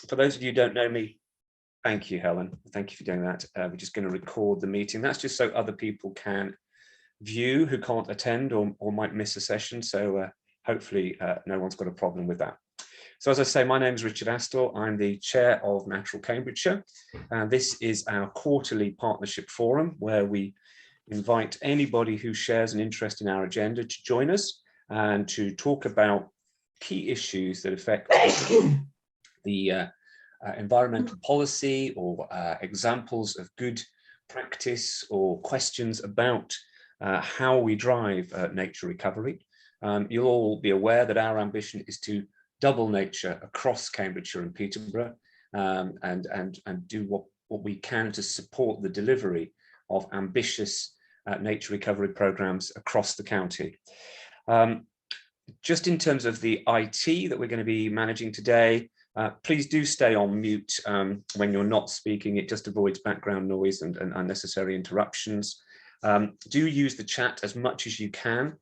For those of you who don't know me, thank you, Helen. Thank you for doing that. We're just going to record the meeting. That's just so other people can view who can't attend or might miss a session. So hopefully no one's got a problem with that. So as I say, my name is Richard Astor. I'm the chair of Natural Cambridgeshire. This is our quarterly partnership forum where we invite anybody who shares an interest in our agenda to join us and to talk about key issues that affect the environmental policy or examples of good practice or questions about how we drive nature recovery. You'll all be aware that our ambition is to double nature across Cambridgeshire and Peterborough and do what we can to support the delivery of ambitious nature recovery programs across the county. Just in terms of the IT that we're going to be managing today, please do stay on mute when you're not speaking. It just avoids background noise and unnecessary interruptions. Do use the chat as much as you can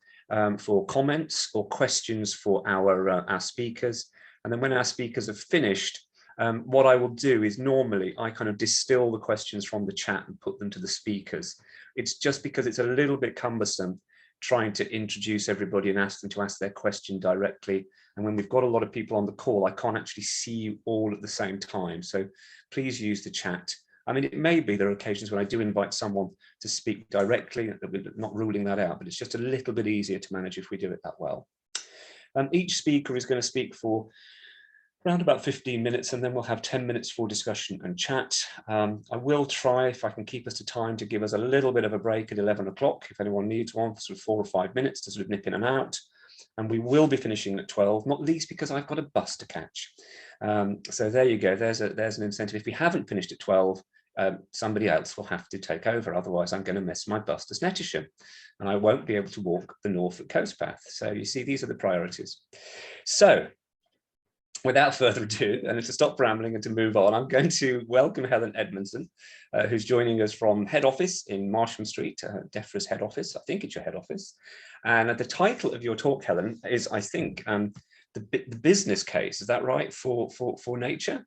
for comments or questions for our speakers. And then when our speakers have finished, what I will do is normally I kind of distill the questions from the chat and put them to the speakers. It's just because it's a little bit cumbersome trying to introduce everybody and ask them to ask their question directly. And when we've got a lot of people on the call, I can't actually see you all at the same time. So please use the chat. I mean, it may be there are occasions when I do invite someone to speak directly, not ruling that out, but it's just a little bit easier to manage if we do it that well. Each speaker is going to speak for around about 15 minutes, and then we'll have 10 minutes for discussion and chat. I will try, if I can keep us to time, to give us a little bit of a break at 11 o'clock if anyone needs one for sort of 4 or 5 minutes to sort of nip in and out. And we will be finishing at 12, not least because I've got a bus to catch. So there you go, there's an incentive. If we haven't finished at 12, somebody else will have to take over, otherwise I'm going to miss my bus to Snettisham and I won't be able to walk the Norfolk Coast Path. So you see, these are the priorities. So without further ado, and to stop rambling and to move on, I'm going to welcome Helen Edmundson, who's joining us from head office in Marsham Street, DEFRA's head office. I think it's your head office. And the title of your talk, Helen, is, I think, the business case. Is that right, for nature?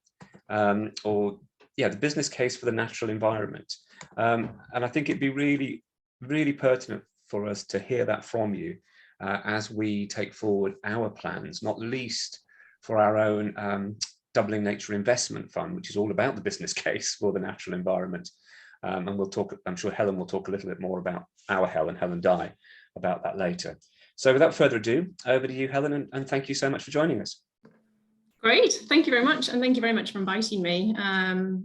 Yeah, the business case for the natural environment. And I think it'd be really, really pertinent for us to hear that from you as we take forward our plans, not least for our own Doubling Nature Investment Fund, which is all about the business case for the natural environment. And we'll talk, I'm sure Helen will talk a little bit more about our Helen Dye, about that later. So without further ado, over to you, Helen, and thank you so much for joining us. Great, thank you very much, and thank you very much for inviting me.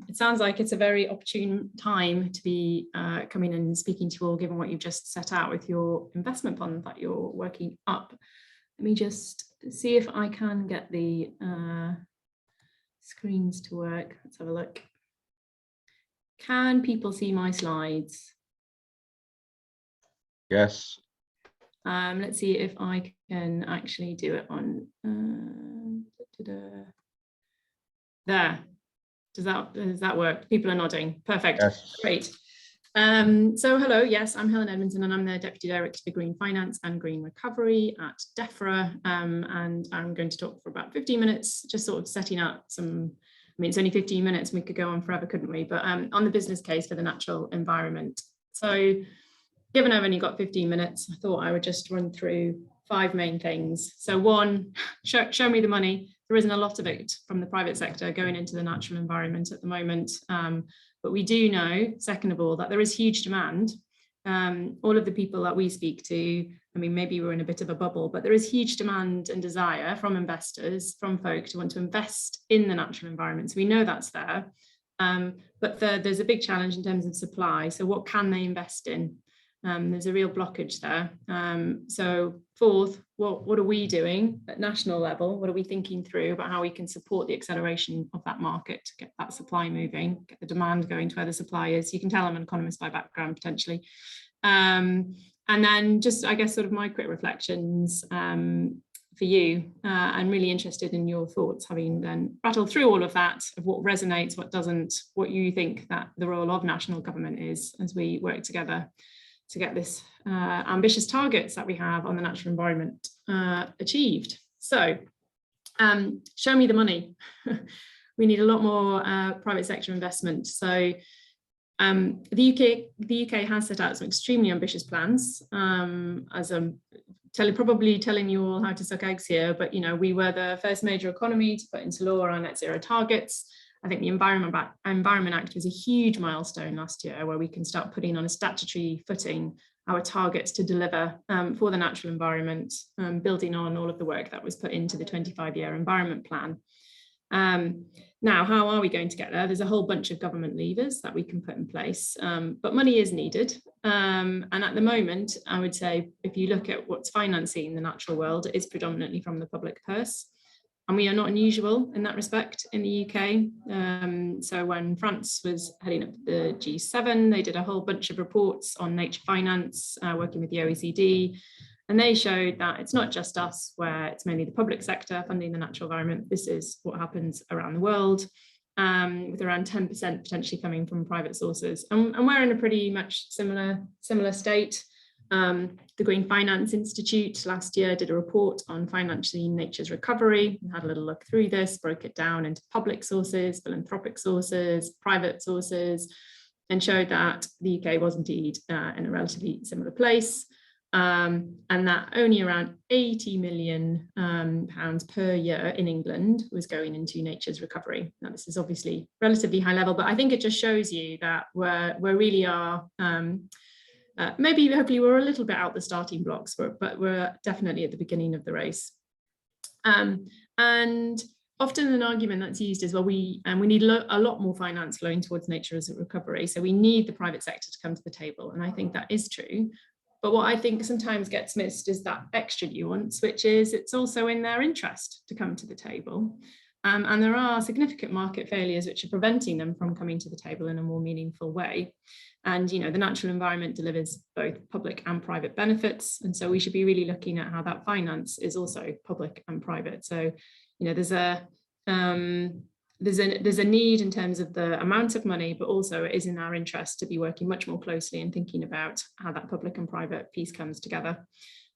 It sounds like it's a very opportune time to be coming and speaking to you all, given what you've just set out with your investment fund that you're working up. Let me just see if I can get the screens to work. Let's have a look. Can people see my slides? Yes. Let's see if I can actually do it on there. Does that work? People are nodding. Perfect. Yes. Great. So hello, yes, I'm Helen Edmundson and I'm the Deputy Director for Green Finance and Green Recovery at DEFRA, and I'm going to talk for about 15 minutes, just sort of setting up some, I mean, it's only 15 minutes, we could go on forever, couldn't we? But on the business case for the natural environment. So given I've only got 15 minutes, I thought I would just run through 5 main things. So one, show me the money. There isn't a lot of it from the private sector going into the natural environment at the moment. But we do know, second of all, that there is huge demand. All of the people that we speak to, I mean, maybe we're in a bit of a bubble, but there is huge demand and desire from investors, from folk to want to invest in the natural environment. So we know that's there. But there's a big challenge in terms of supply. So what can they invest in? There's a real blockage there. So fourth, what are we doing at national level? What are we thinking through about how we can support the acceleration of that market to get that supply moving, get the demand going to where the supply is? You can tell I'm an economist by background, potentially. And then just, I guess, sort of my quick reflections for you. I'm really interested in your thoughts, having then rattled through all of that, of what resonates, what doesn't, what you think that the role of national government is as we work together to get this ambitious targets that we have on the natural environment achieved. So show me the money. we need a lot more private sector investment. So the UK has set out some extremely ambitious plans. As I'm probably telling you all how to suck eggs here, but we were the first major economy to put into law our net zero targets. I think the Environment Act was a huge milestone last year, where we can start putting on a statutory footing our targets to deliver for the natural environment, building on all of the work that was put into the 25-year environment plan. Now, how are we going to get there? There's a whole bunch of government levers that we can put in place, but money is needed. And at the moment, I would say, if you look at what's financing the natural world, it is predominantly from the public purse. And we are not unusual in that respect in the UK. So when France was heading up the G7, they did a whole bunch of reports on nature finance, working with the OECD. And they showed that it's not just us, where it's mainly the public sector funding the natural environment. This is what happens around the world, with around 10% potentially coming from private sources. And we're in a pretty much similar state. The Green Finance Institute last year did a report on financing nature's recovery. We had a little look through this, broke it down into public sources, philanthropic sources, private sources, and showed that the UK was indeed in a relatively similar place. And that only around 80 million pounds per year in England was going into nature's recovery. Now, this is obviously relatively high level, but I think it just shows you that we really are, hopefully we're a little bit out the starting blocks, but we're definitely at the beginning of the race. And often an argument that's used is, well, we need a lot more finance flowing towards nature's recovery, so we need the private sector to come to the table. And I think that is true. But what I think sometimes gets missed is that extra nuance, which is it's also in their interest to come to the table. And there are significant market failures which are preventing them from coming to the table in a more meaningful way. And, the natural environment delivers both public and private benefits. And so we should be really looking at how that finance is also public and private. So, there's a need in terms of the amount of money, but also it is in our interest to be working much more closely and thinking about how that public and private piece comes together.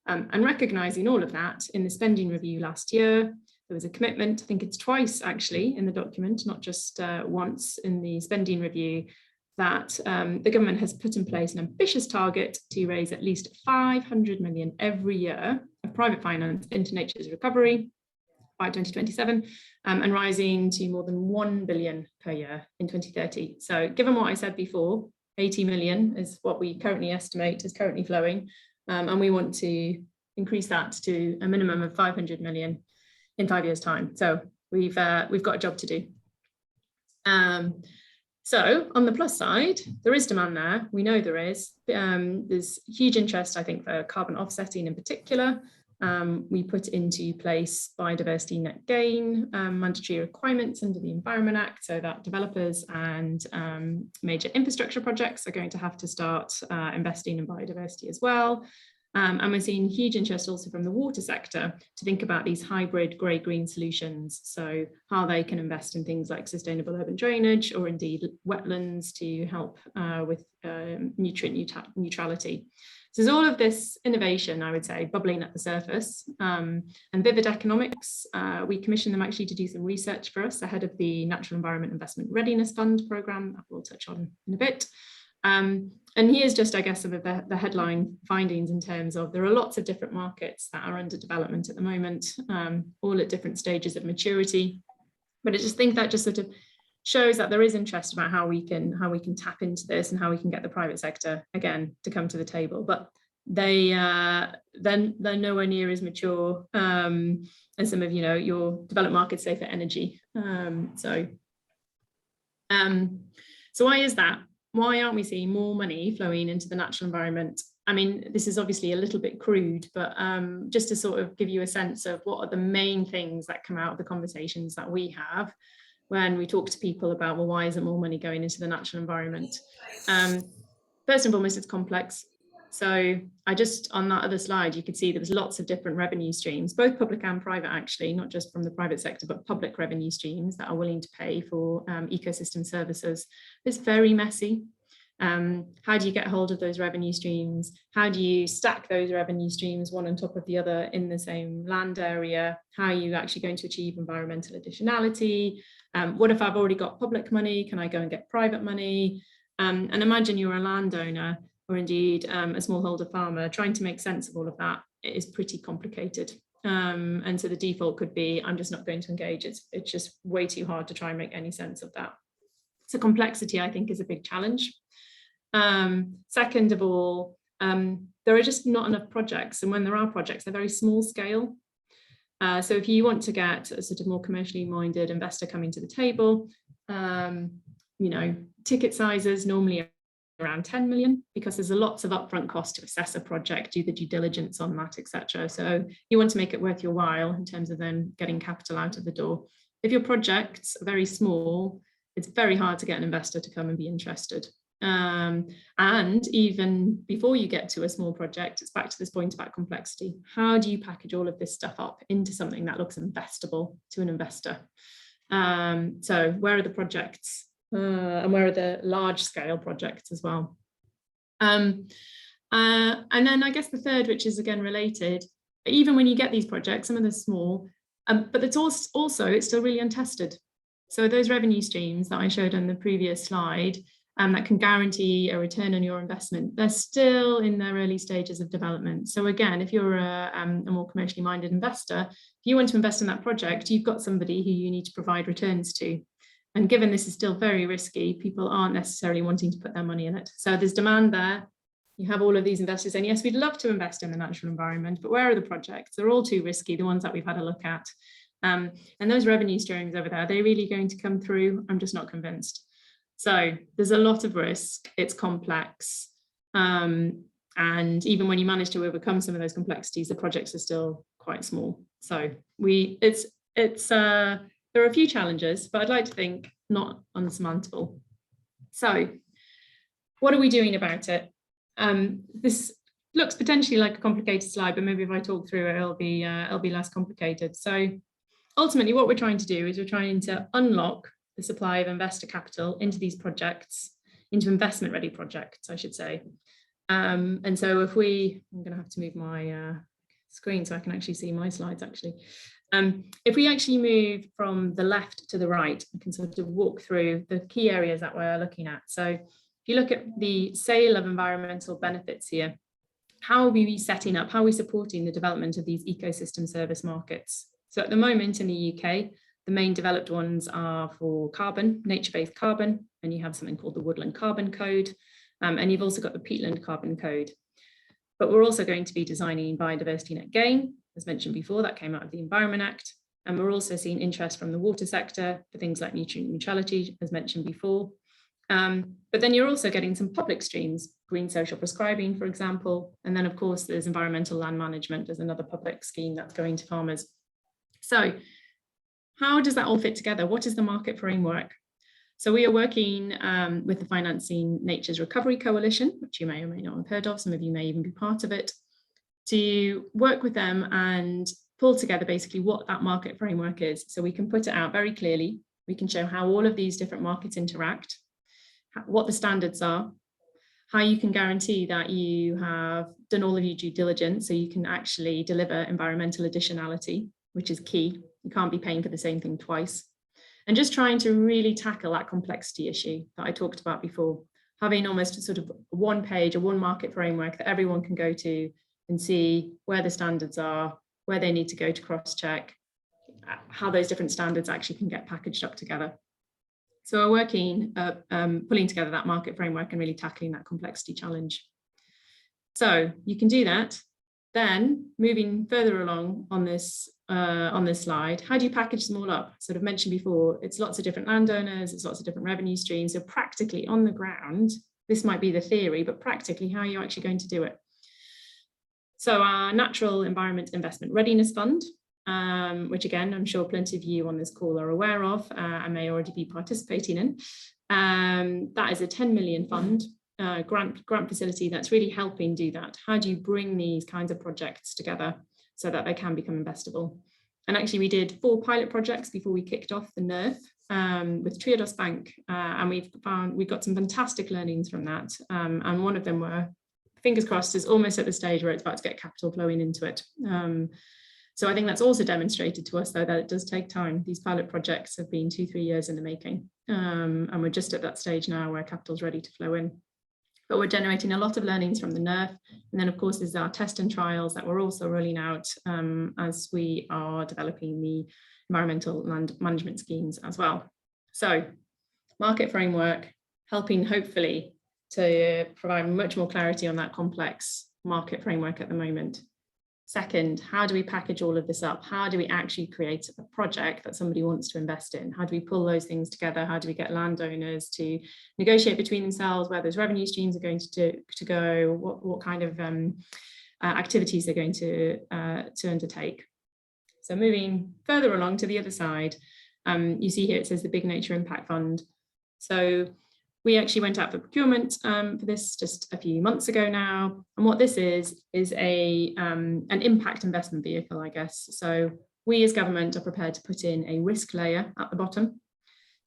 And recognising all of that, in the spending review last year, there was a commitment, I think it's twice actually in the document, not just once in the spending review, that the government has put in place an ambitious target to raise at least 500 million every year of private finance into nature's recovery by 2027, and rising to more than 1 billion per year in 2030. So given what I said before, 80 million is what we currently estimate is currently flowing, and we want to increase that to a minimum of 500 million in 5 years' time. So we've got a job to do. So on the plus side, there is demand there. We know there is. There's huge interest, I think, for carbon offsetting in particular. We put into place biodiversity net gain mandatory requirements under the Environment Act, so that developers and major infrastructure projects are going to have to start investing in biodiversity as well. And we're seeing huge interest also from the water sector to think about these hybrid grey-green solutions, so how they can invest in things like sustainable urban drainage or indeed wetlands to help with nutrient neutrality. So there's all of this innovation, I would say, bubbling at the surface. And Vivid Economics, we commissioned them actually to do some research for us ahead of the Natural Environment Investment Readiness Fund programme that we'll touch on in a bit. And here's just, I guess, some of the headline findings in terms of there are lots of different markets that are under development at the moment, all at different stages of maturity. But I just think that just sort of shows that there is interest about how we can tap into this and how we can get the private sector again to come to the table. But they're nowhere near as mature as some of your developed markets, say for energy. So why is that? Why aren't we seeing more money flowing into the natural environment? I mean, this is obviously a little bit crude, but just to sort of give you a sense of what are the main things that come out of the conversations that we have when we talk to people about, well, why isn't more money going into the natural environment? First and foremost, it's complex. So on that other slide, you could see there was lots of different revenue streams, both public and private, actually, not just from the private sector, but public revenue streams that are willing to pay for ecosystem services. It's very messy. How do you get hold of those revenue streams? How do you stack those revenue streams one on top of the other in the same land area? How are you actually going to achieve environmental additionality? What if I've already got public money? Can I go and get private money? And imagine you're a landowner or indeed a smallholder farmer trying to make sense of all of that. It is pretty complicated. And so the default could be, I'm just not going to engage. It's just way too hard to try and make any sense of that. So complexity, I think, is a big challenge. Second of all, there are just not enough projects. And when there are projects, they're very small scale. So if you want to get a sort of more commercially minded investor coming to the table, you know, ticket sizes normally around 10 million, because there's lots of upfront cost to assess a project, do the due diligence on that, etc. So you want to make it worth your while in terms of then getting capital out of the door. If your projects are very small, it's very hard to get an investor to come and be interested. And even before you get to a small project, it's back to this point about complexity. How do you package all of this stuff up into something that looks investable to an investor? So where are the projects? And where are the large scale projects as well? And then I guess the third, which is again related, even when you get these projects, some of them are small, but it's also it's still really untested. So those revenue streams that I showed on the previous slide, that can guarantee a return on your investment, they're still in their early stages of development. So again, if you're a more commercially minded investor, if you want to invest in that project, you've got somebody who you need to provide returns to. And given this is still very risky, people aren't necessarily wanting to put their money in it. So there's demand there. You have all of these investors saying, yes, we'd love to invest in the natural environment, but where are the projects? They're all too risky, the ones that we've had a look at. And those revenue streams over there, are they really going to come through? I'm just not convinced. So there's a lot of risk, it's complex. And even when you manage to overcome some of those complexities, the projects are still quite small. So there are a few challenges, but I'd like to think not unsurmountable. So what are we doing about it? This looks potentially like a complicated slide, but maybe if I talk through it, it'll be less complicated. So ultimately what we're trying to do is we're trying to unlock the supply of investor capital into these projects, into investment ready projects, I should say. And so I'm going to have to move my screen so I can actually see my slides actually. If we actually move from the left to the right, we can sort of walk through the key areas that we're looking at. So if you look at the sale of environmental benefits here, how are we setting up, how are we supporting the development of these ecosystem service markets? So at the moment in the UK, the main developed ones are for carbon, nature-based carbon, and you have something called the Woodland Carbon Code, and you've also got the Peatland Carbon Code. But we're also going to be designing biodiversity net gain, as mentioned before, that came out of the Environment Act. And we're also seeing interest from the water sector for things like nutrient neutrality, as mentioned before. But then you're also getting some public streams, green social prescribing, for example. And then, of course, there's environmental land management as another public scheme that's going to farmers. So how does that all fit together? What is the market framework? So we are working with the Financing Nature's Recovery Coalition, which you may or may not have heard of. Some of you may even be part of it, to work with them and pull together basically what that market framework is. So we can put it out very clearly. We can show how all of these different markets interact, what the standards are, how you can guarantee that you have done all of your due diligence so you can actually deliver environmental additionality, which is key. You can't be paying for the same thing twice. And just trying to really tackle that complexity issue that I talked about before, having almost sort of one page or one market framework that everyone can go to and see where the standards are, where they need to go to cross-check, how those different standards actually can get packaged up together. So we're working, pulling together that market framework and really tackling that complexity challenge. So you can do that. Then moving further along on this slide, how do you package them all up? Sort of mentioned before, it's lots of different landowners, it's lots of different revenue streams. So practically on the ground, this might be the theory, but practically how are you actually going to do it? So our Natural Environment Investment Readiness Fund, which again, I'm sure plenty of you on this call are aware of and may already be participating in. That is a 10 million fund. Grant facility that's really helping do that. How do you bring these kinds of projects together so that they can become investable? And actually we did 4 pilot projects before we kicked off the NERF with Triodos Bank, and we got some fantastic learnings from that, and one of them were, fingers crossed, is almost at the stage where it's about to get capital flowing into it. So I think that's also demonstrated to us, though, that it does take time. These pilot projects have been 2-3 years in the making, and we're just at that stage now where capital's ready to flow in. But we're generating a lot of learnings from the NERF. And then, of course, there's our test and trials that we're also rolling out as we are developing the environmental land management schemes as well. So market framework, helping hopefully to provide much more clarity on that complex market framework at the moment. Second, how do we package all of this up? How do we actually create a project that somebody wants to invest in? How do we pull those things together? How do we get landowners to negotiate between themselves where those revenue streams are going to go, what kind of activities they're going to undertake? So moving further along to the other side, you see here it says the Big Nature Impact Fund. So we actually went out for procurement for this just a few months ago now. And what this is an impact investment vehicle, I guess. So we as government are prepared to put in a risk layer at the bottom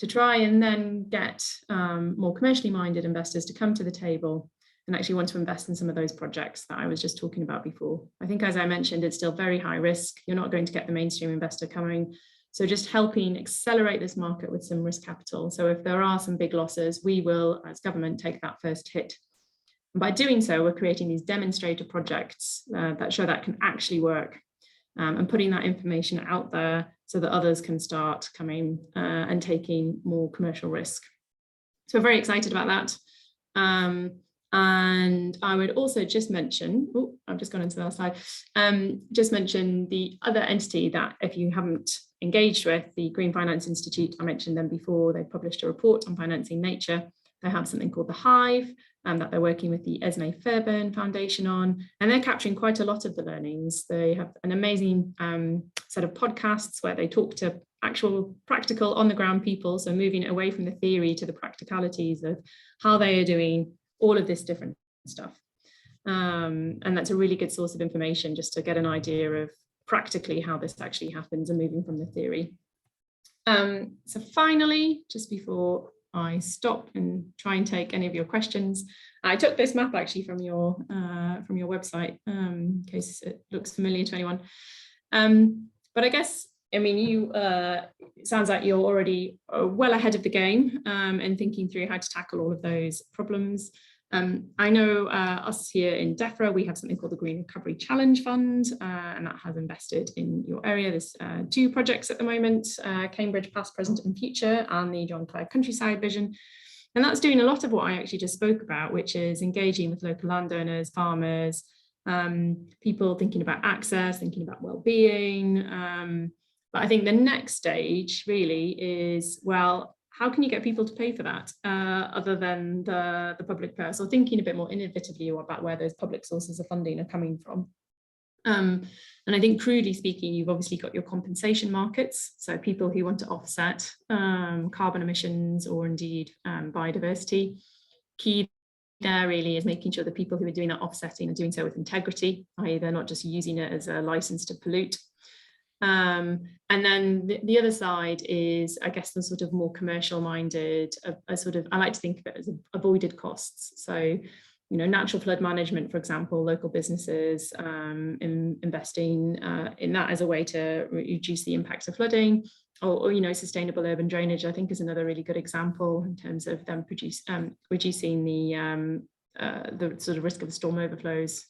to try and then get more commercially minded investors to come to the table and actually want to invest in some of those projects that I was just talking about before. I think, as I mentioned, it's still very high risk. You're not going to get the mainstream investor coming. So just helping accelerate this market with some risk capital. So if there are some big losses, we will, as government, take that first hit. And by doing so, we're creating these demonstrator projects that show that can actually work, and putting that information out there so that others can start coming and taking more commercial risk. So we're very excited about that. And I would also just mention, I've just gone into the last slide, just mention the other entity that if you haven't engaged with, the Green Finance Institute, I mentioned them before, they published a report on financing nature. They have something called the Hive that they're working with the Esme Fairbairn Foundation on, and they're capturing quite a lot of the learnings. They have an amazing set of podcasts where they talk to actual practical on the ground people, so moving it away from the theory to the practicalities of how they are doing all of this different stuff. And that's a really good source of information just to get an idea of practically how this actually happens and moving from the theory. So finally, just before I stop and try and take any of your questions, I took this map actually from your website, in case it looks familiar to anyone. But I guess, I mean, it sounds like you're already well ahead of the game and thinking through how to tackle all of those problems. I know us here in DEFRA, we have something called the Green Recovery Challenge Fund, and that has invested in your area. There's 2 projects at the moment, Cambridge Past, Present and Future, and the John Clare Countryside Vision. And that's doing a lot of what I actually just spoke about, which is engaging with local landowners, farmers, people thinking about access, thinking about well-being. But I think the next stage really is, well, how can you get people to pay for that other than the public purse, or thinking a bit more innovatively about where those public sources of funding are coming from. And I think crudely speaking, you've obviously got your compensation markets. So people who want to offset carbon emissions or indeed biodiversity. Key there really is making sure the people who are doing that offsetting are doing so with integrity, i.e. they're not just using it as a license to pollute. And then the other side is, I guess, the sort of more commercial minded, I like to think of it as avoided costs. So, you know, natural flood management, for example, local businesses investing in that as a way to reduce the impacts of flooding, or you know, sustainable urban drainage, I think, is another really good example in terms of them reducing the sort of risk of storm overflows.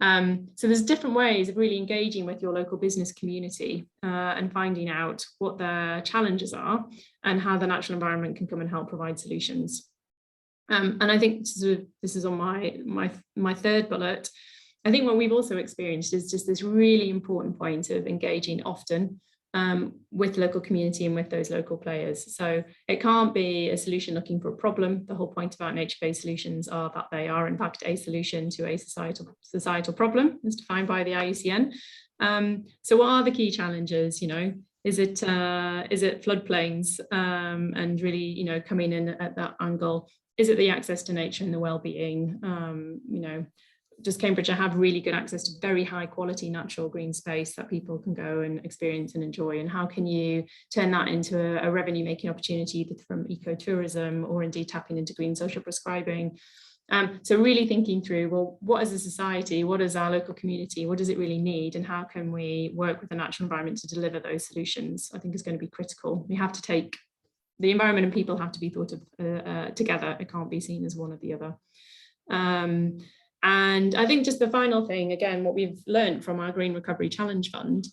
So there's different ways of really engaging with your local business community and finding out what their challenges are and how the natural environment can come and help provide solutions. And I think this is on my third bullet. I think what we've also experienced is just this really important point of engaging often with local community and with those local players. So it can't be a solution looking for a problem. The whole point about nature-based solutions are that they are in fact a solution to a societal problem, as defined by the IUCN. So what are the key challenges? You know, is it floodplains and really, you know, coming in at that angle? Is it the access to nature and the well-being? You know, does Cambridgeshire have really good access to very high quality natural green space that people can go and experience and enjoy? And how can you turn that into a revenue making opportunity, either from ecotourism or indeed tapping into green social prescribing? So really thinking through, well, what is a society, what is our local community, what does it really need, and how can we work with the natural environment to deliver those solutions, I think is going to be critical. We have to take, the environment and people have to be thought of together. It can't be seen as one or the other. And I think just the final thing, again, what we've learned from our Green Recovery Challenge Fund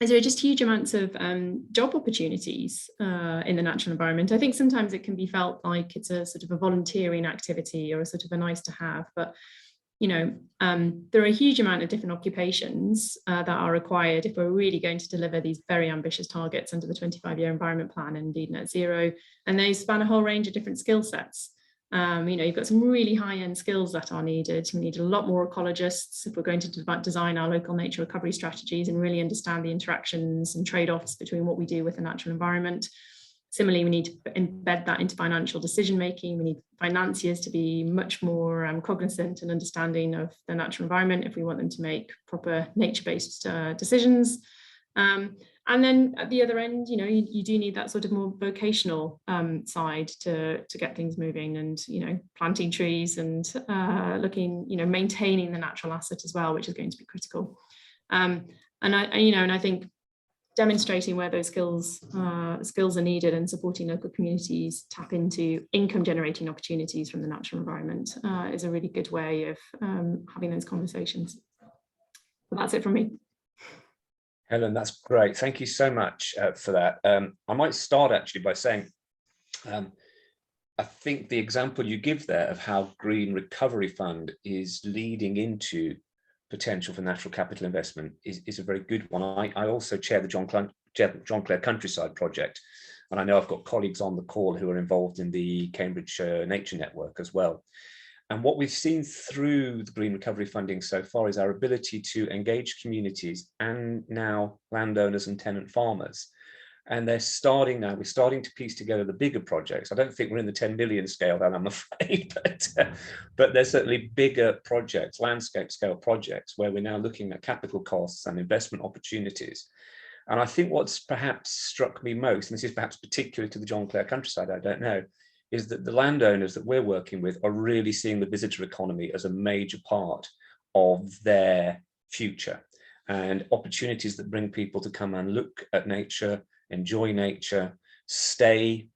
is there are just huge amounts of job opportunities in the natural environment. I think sometimes it can be felt like it's a sort of a volunteering activity or a sort of a nice to have, but there are a huge amount of different occupations that are required if we're really going to deliver these very ambitious targets under the 25-year environment plan and indeed net zero, and they span a whole range of different skill sets. You've got some really high-end skills that are needed. We need a lot more ecologists if we're going to design our local nature recovery strategies and really understand the interactions and trade-offs between what we do with the natural environment. Similarly, we need to embed that into financial decision making. We need financiers to be much more cognizant and understanding of the natural environment if we want them to make proper nature-based decisions. And then at the other end, you do need that sort of more vocational side to get things moving, and planting trees and maintaining the natural asset as well, which is going to be critical. And I think demonstrating where those skills are needed and supporting local communities tap into income generating opportunities from the natural environment is a really good way of having those conversations. But that's it from me. Helen, that's great. Thank you so much for that. I might start actually by saying, I think the example you give there of how Green Recovery Fund is leading into potential for natural capital investment is a very good one. I also chair the John Clare Countryside project, and I know I've got colleagues on the call who are involved in the Cambridgeshire Nature Network as well. And what we've seen through the Green Recovery funding so far is our ability to engage communities and now landowners and tenant farmers. And we're starting to piece together the bigger projects. I don't think we're in the 10 million scale then, I'm afraid, but there's certainly bigger projects, landscape scale projects, where we're now looking at capital costs and investment opportunities. And I think what's perhaps struck me most, and this is perhaps particular to the John Clare Countryside, I don't know, is that the landowners that we're working with are really seeing the visitor economy as a major part of their future, and opportunities that bring people to come and look at nature, enjoy nature, stay,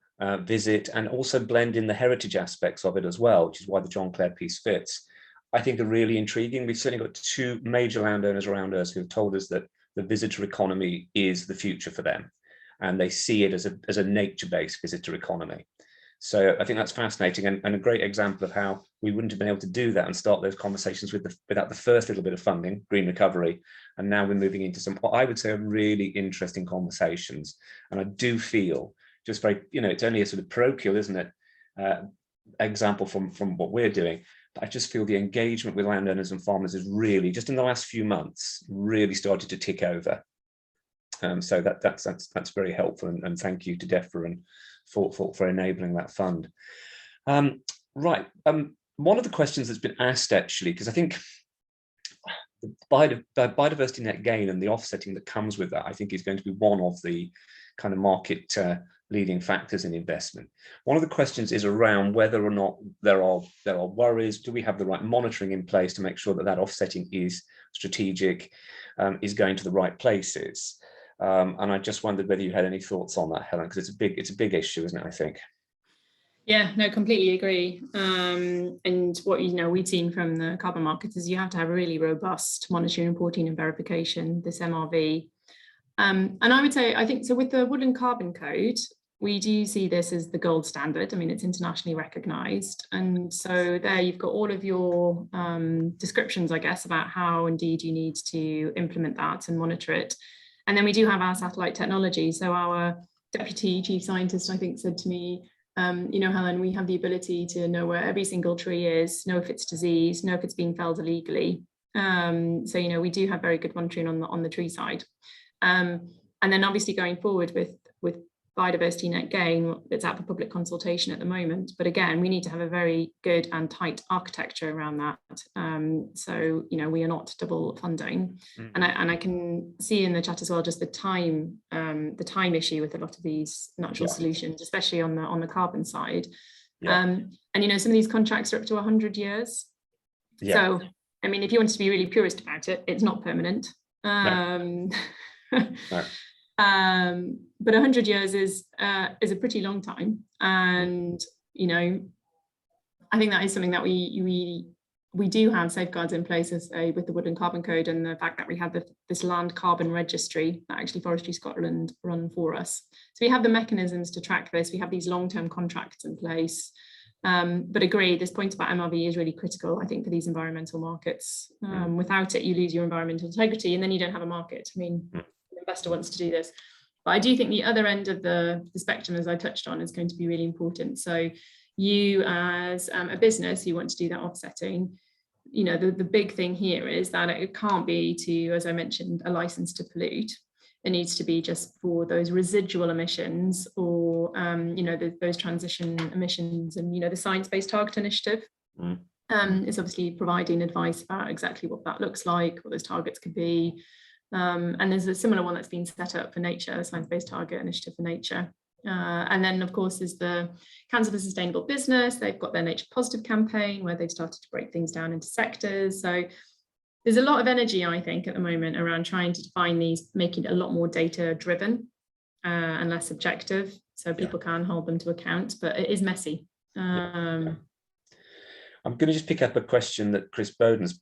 visit, and also blend in the heritage aspects of it as well, which is why the John Clare piece fits, I think are really intriguing. We've certainly got two major landowners around us who have told us that the visitor economy is the future for them, and they see it as a nature-based visitor economy. So I think that's fascinating, and a great example of how we wouldn't have been able to do that and start those conversations without the first little bit of funding, Green Recovery, and now we're moving into some, what I would say, are really interesting conversations. And I do feel just very, it's only a sort of parochial, isn't it, example from what we're doing, but I just feel the engagement with landowners and farmers is really, just in the last few months, really started to tick over. So that's very helpful, and thank you to DEFRA and for enabling that fund. Right, one of the questions that's been asked actually, because I think the biodiversity net gain and the offsetting that comes with that, I think is going to be one of the kind of market leading factors in investment. One of the questions is around whether or not there are worries. Do we have the right monitoring in place to make sure that that offsetting is strategic, is going to the right places? And I just wondered whether you had any thoughts on that, Helen, because it's a big issue, isn't it, I think? Yeah, no, completely agree. And what we've seen from the carbon markets is you have to have a really robust monitoring, reporting and verification, this MRV. And I would say, I think, so with the Woodland Carbon Code, we do see this as the gold standard. I mean, it's internationally recognised. And so there you've got all of your descriptions, I guess, about how indeed you need to implement that and monitor it. And then we do have our satellite technology. So our deputy chief scientist, I think, said to me, Helen, we have the ability to know where every single tree is, know if it's diseased, know if it's being felled illegally. So, we do have very good monitoring on the tree side. And then obviously going forward with biodiversity net gain, it's out for public consultation at the moment. But again, we need to have a very good and tight architecture around that. So, we are not double funding. And I can see in the chat as well, just the time issue with a lot of these natural solutions, especially on the carbon side. Yeah. And you know, some of these contracts are up to 100 years. Yeah. So I mean, if you want to be really purist about it, it's not permanent. No. But 100 years is a pretty long time, and you know, I think that is something that we do have safeguards in place, as with the Woodland Carbon Code, and the fact that we have this land carbon registry that actually Forestry Scotland run for us. So we have the mechanisms to track this. We have these long-term contracts in place. But agree, this point about MRV is really critical, I think, for these environmental markets. Without it, you lose your environmental integrity, and then you don't have a market. I mean, an investor wants to do this. But I do think the other end of the spectrum, as I touched on, is going to be really important. So you as a business, you want to do that offsetting. You know, the big thing here is that it can't be to, as I mentioned, a license to pollute. It needs to be just for those residual emissions, or you know, those transition emissions. And you know, the Science-Based Target Initiative is obviously providing advice about exactly what that looks like, what those targets could be. And there's a similar one that's been set up for nature, Science-Based Target Initiative for nature. And then, of course, there's the Council for Sustainable Business. They've got their Nature Positive campaign, where they've started to break things down into sectors. So there's a lot of energy, I think, at the moment around trying to define these, making it a lot more data driven and less subjective, so people can hold them to account, but it is messy. I'm going to just pick up a question that Chris Bowden's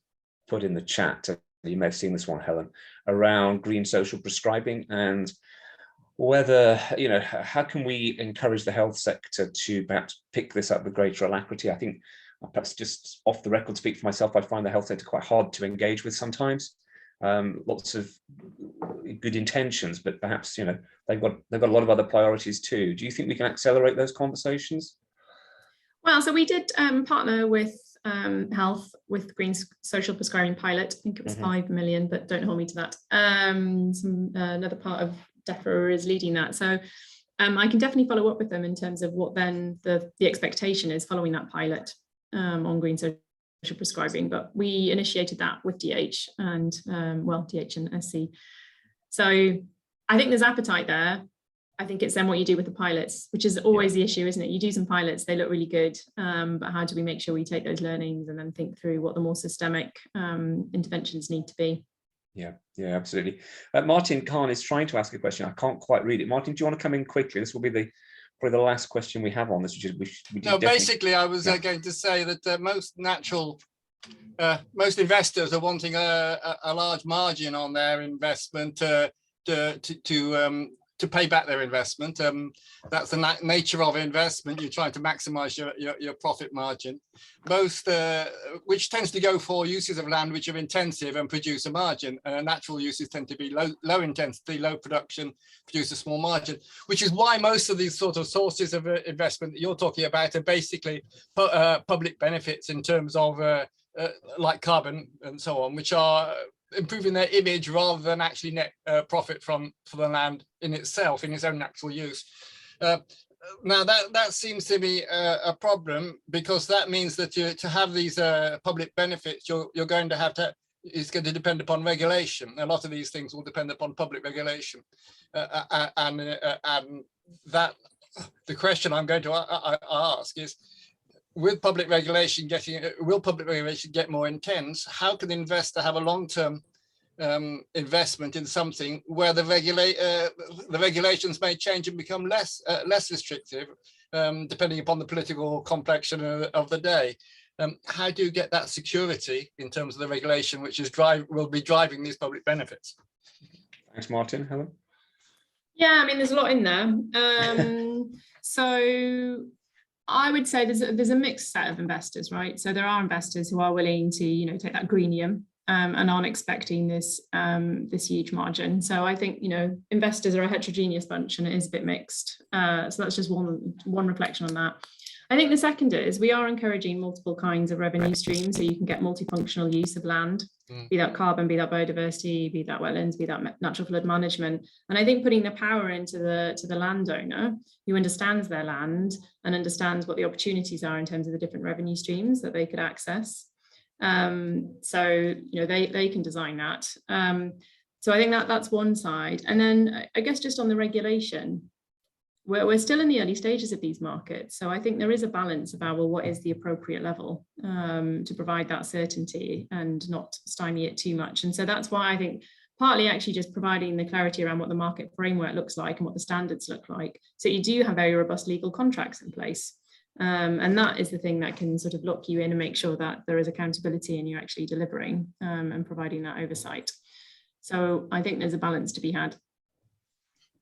put in the chat. You may have seen this one, Helen, around green social prescribing, and whether, you know, how can we encourage the health sector to perhaps pick this up with greater alacrity? I think, perhaps just off the record, speak for myself, I find the health sector quite hard to engage with sometimes. Lots of good intentions, but perhaps, you know, they've got a lot of other priorities too. Do you think we can accelerate those conversations? Well, so we did partner with health with Green Social Prescribing Pilot. I think it was 5 million, but don't hold me to that. Another part of DEFRA is leading that. So I can definitely follow up with them in terms of what then the expectation is following that pilot on green social prescribing. But we initiated that with DH and DH and SC. So I think there's appetite there. I think it's then what you do with the pilots, which is always the issue, isn't it? You do some pilots, they look really good, but how do we make sure we take those learnings and then think through what the more systemic interventions need to be? Yeah, absolutely. Martin Khan is trying to ask a question. I can't quite read it. Martin, do you want to come in quickly? This will be probably the last question we have on this. Basically, I was going to say that most investors are wanting a large margin on their investment to pay back their investment. That's the nature of investment. You're trying to maximize your profit margin. Most, which tends to go for uses of land which are intensive and produce a margin. Natural uses tend to be low intensity, low production, produce a small margin, which is why most of these sort of sources of investment that you're talking about are basically public benefits in terms of like carbon and so on, which are improving their image rather than actually net profit for the land in itself, in its own natural use. Now that seems to be a problem, because that means that to have these public benefits, you're going to have to, it's going to depend upon regulation. A lot of these things will depend upon public regulation, and that the question I'm going to ask is, will public regulation get more intense? How can the investor have a long-term investment in something where the regulations may change and become less restrictive, depending upon the political complexion of the day? How do you get that security in terms of the regulation, which will be driving these public benefits? Thanks, Martin. Helen? Yeah, I mean, there's a lot in there. So I would say there's a mixed set of investors, right? So there are investors who are willing to, you know, take that greenium and aren't expecting this huge margin. So I think, you know, investors are a heterogeneous bunch, and it is a bit mixed. So that's just one reflection on that. I think the second is we are encouraging multiple kinds of revenue streams, so you can get multifunctional use of land, be that carbon, be that biodiversity, be that wetlands, be that natural flood management. And I think putting the power into the landowner who understands their land and understands what the opportunities are in terms of the different revenue streams that they could access. So, you know, they can design that. So I think that's one side. And then I guess just on the regulation, we're still in the early stages of these markets. So I think there is a balance about, well, what is the appropriate level to provide that certainty and not stymie it too much. And so that's why I think partly actually just providing the clarity around what the market framework looks like and what the standards look like. So you do have very robust legal contracts in place. And that is the thing that can sort of lock you in and make sure that there is accountability and you're actually delivering and providing that oversight. So I think there's a balance to be had.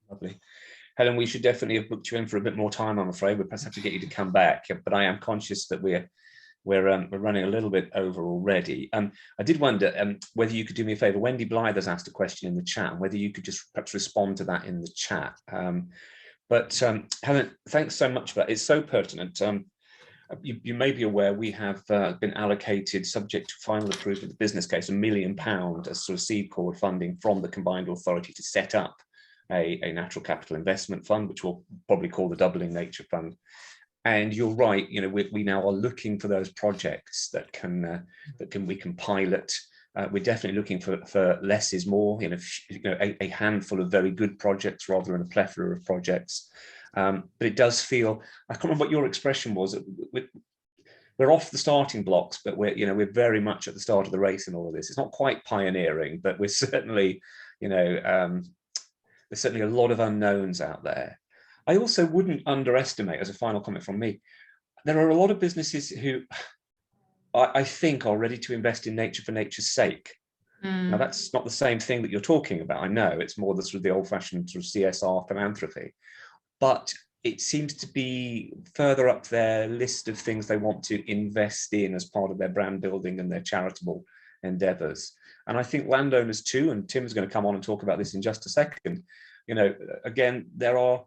Lovely. Helen, we should definitely have booked you in for a bit more time, I'm afraid. We'll perhaps have to get you to come back, but I am conscious that we're running a little bit over already. I did wonder whether you could do me a favour. Wendy Blythe has asked a question in the chat, whether you could just perhaps respond to that in the chat. But Helen, thanks so much for that. It's so pertinent. You may be aware we have been allocated, subject to final approval of the business case, £1 million as sort of seed cord funding from the Combined Authority to set up a natural capital investment fund, which we'll probably call the Doubling Nature Fund. And you're right, you know, we now are looking for those projects that we can pilot. We're definitely looking for less is more, a handful of very good projects rather than a plethora of projects. But it does feel, I can't remember what your expression was, we're off the starting blocks, but we're very much at the start of the race in all of this. It's not quite pioneering, but we're certainly, there's certainly a lot of unknowns out there. I also wouldn't underestimate, as a final comment from me, there are a lot of businesses who I think are ready to invest in nature for nature's sake. Now, that's not the same thing that you're talking about. I know it's more the sort of the old-fashioned sort of CSR philanthropy, but it seems to be further up their list of things they want to invest in as part of their brand building and their charitable endeavours. And I think landowners too, and Tim's going to come on and talk about this in just a second. Again, there are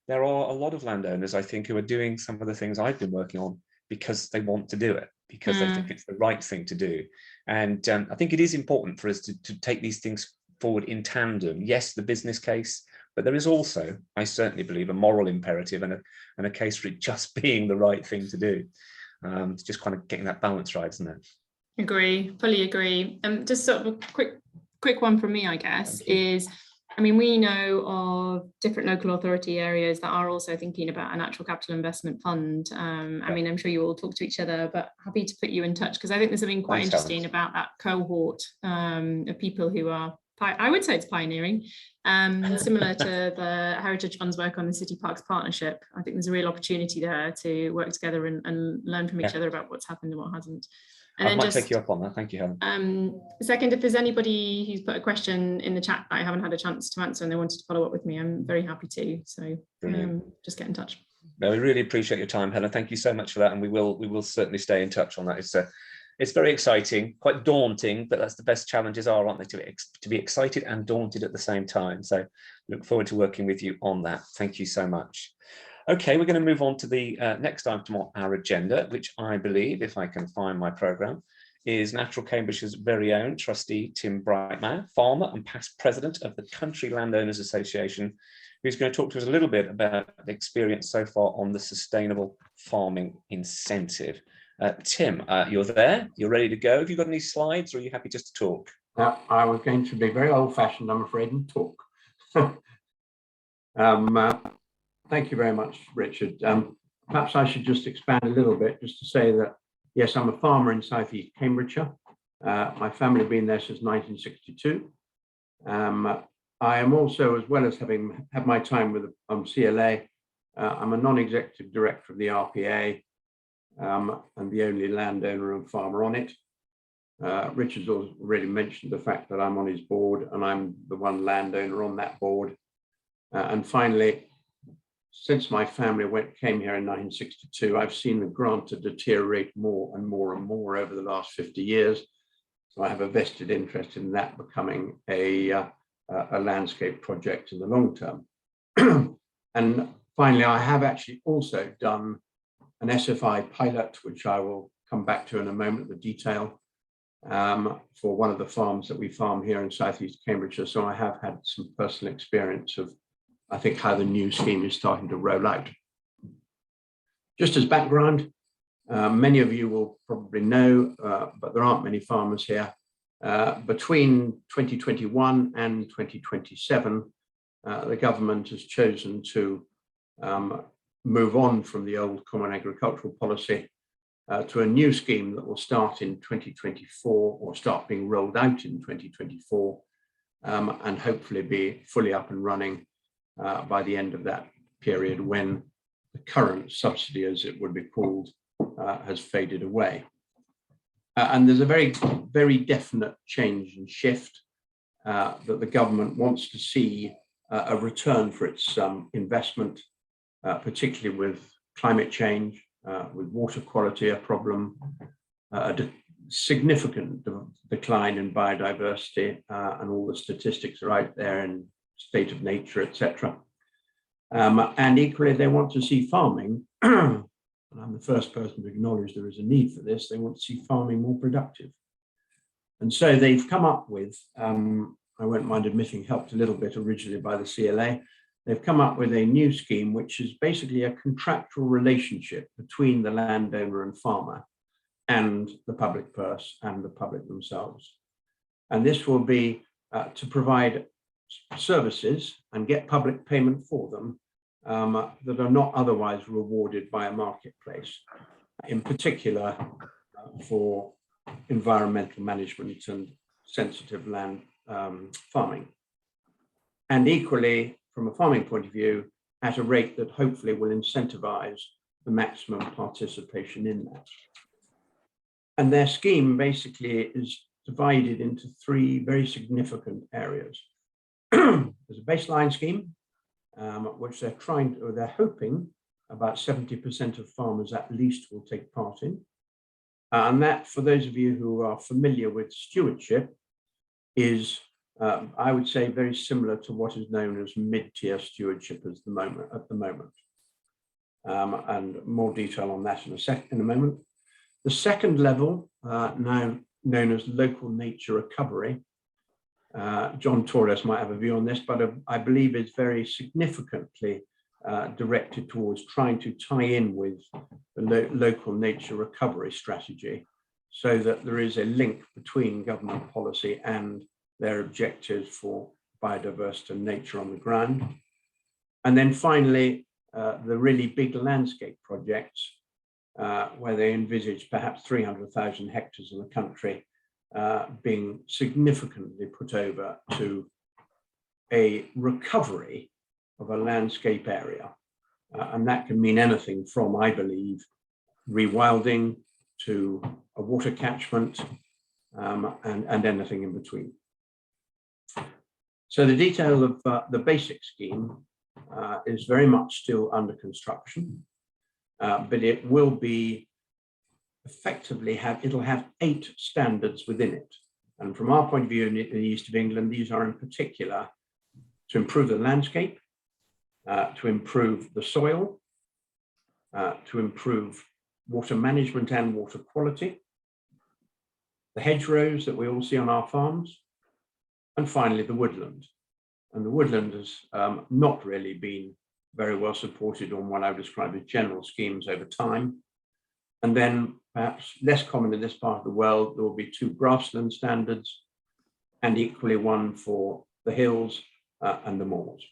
a lot of landowners, I think, who are doing some of the things I've been working on because they want to do it, because they think it's the right thing to do. And I think it is important for us to take these things forward in tandem. Yes, the business case, but there is also, I certainly believe, a moral imperative and a case for it just being the right thing to do. It's just kind of getting that balance right, isn't it? Agree, fully agree. Just sort of a quick one from me, I guess, is, I mean, we know of different local authority areas that are also thinking about a natural capital investment fund. I mean, I'm sure you all talk to each other, but happy to put you in touch, because I think there's something quite interesting about that cohort of people who are, I would say it's pioneering, similar to the Heritage Fund's work on the City Parks Partnership. I think there's a real opportunity there to work together and learn from each other about what's happened and what hasn't. And I might take you up on that. Thank you, Helen. Second, if there's anybody who's put a question in the chat that I haven't had a chance to answer and they wanted to follow up with me, I'm very happy to. So just get in touch. No, we really appreciate your time, Helen. Thank you so much for that, and we will certainly stay in touch on that. It's very exciting, quite daunting, but that's the best challenges are, aren't they? To be excited and daunted at the same time. So look forward to working with you on that. Thank you so much. Okay, we're going to move on to the next item on our agenda, which I believe, if I can find my programme, is Natural Cambridgeshire's very own trustee, Tim Breitmeyer, farmer and past president of the Country Landowners Association, who's going to talk to us a little bit about the experience so far on the sustainable farming incentive. Tim, you're there, you're ready to go. Have you got any slides, or are you happy just to talk? I was going to be very old-fashioned, I'm afraid, and talk. Thank you very much, Richard. Perhaps I should just expand a little bit, just to say that, yes, I'm a farmer in South East Cambridgeshire. My family have been there since 1962. I am also, as well as having had my time with CLA, I'm a non-executive director of the RPA, and the only landowner and farmer on it. Richard's already mentioned the fact that I'm on his board, and I'm the one landowner on that board. And finally, since my family came here in 1962, I've seen the grant to deteriorate more and more and more over the last 50 years. So I have a vested interest in that becoming a landscape project in the long term. And finally, I have actually also done an SFI pilot, which I will come back to in a moment, the detail, for one of the farms that we farm here in South East Cambridgeshire. So I have had some personal experience of, I think, how the new scheme is starting to roll out. Just as background, many of you will probably know, but there aren't many farmers here. Between 2021 and 2027, the government has chosen to move on from the old Common Agricultural Policy to a new scheme that will start in 2024 or start being rolled out in 2024 and hopefully be fully up and running by the end of that period when the current subsidy, as it would be called, has faded away. And there's a very definite change and shift that the government wants to see a return for its investment, particularly with climate change, with water quality a problem, a significant decline in biodiversity, and all the statistics are out there in state of nature, etc. And equally, they want to see farming, and I'm the first person to acknowledge there is a need for this, they want to see farming more productive. And so they've come up with, I won't mind admitting, helped a little bit originally by the CLA, they've come up with a new scheme, which is basically a contractual relationship between the landowner and farmer and the public purse and the public themselves. And this will be to provide services and get public payment for them that are not otherwise rewarded by a marketplace, in particular for environmental management and sensitive land farming. And equally, from a farming point of view, at a rate that hopefully will incentivize the maximum participation in that. And their scheme basically is divided into three very significant areas. There's a baseline scheme, which they're hoping about 70% of farmers at least will take part in. And that, for those of you who are familiar with stewardship, is I would say very similar to what is known as mid-tier stewardship at the moment. And more detail on that in a moment. The second level, now known as local nature recovery, John Torres might have a view on this, but I believe it's very significantly directed towards trying to tie in with the local nature recovery strategy so that there is a link between government policy and their objectives for biodiversity and nature on the ground. And then finally, the really big landscape projects where they envisage perhaps 300,000 hectares in the country being significantly put over to a recovery of a landscape area. And that can mean anything from, I believe, rewilding to a water catchment and anything in between. So the detail of the basic scheme is very much still under construction, but it will be effectively it'll have 8 standards within it. And from our point of view in the east of England, these are in particular to improve the landscape, to improve the soil, to improve water management and water quality, the hedgerows that we all see on our farms, and finally the woodland. And the woodland has not really been very well supported on what I would describe as general schemes over time. And then perhaps less common in this part of the world, there will be 2 grassland standards and equally one for the hills and the moors.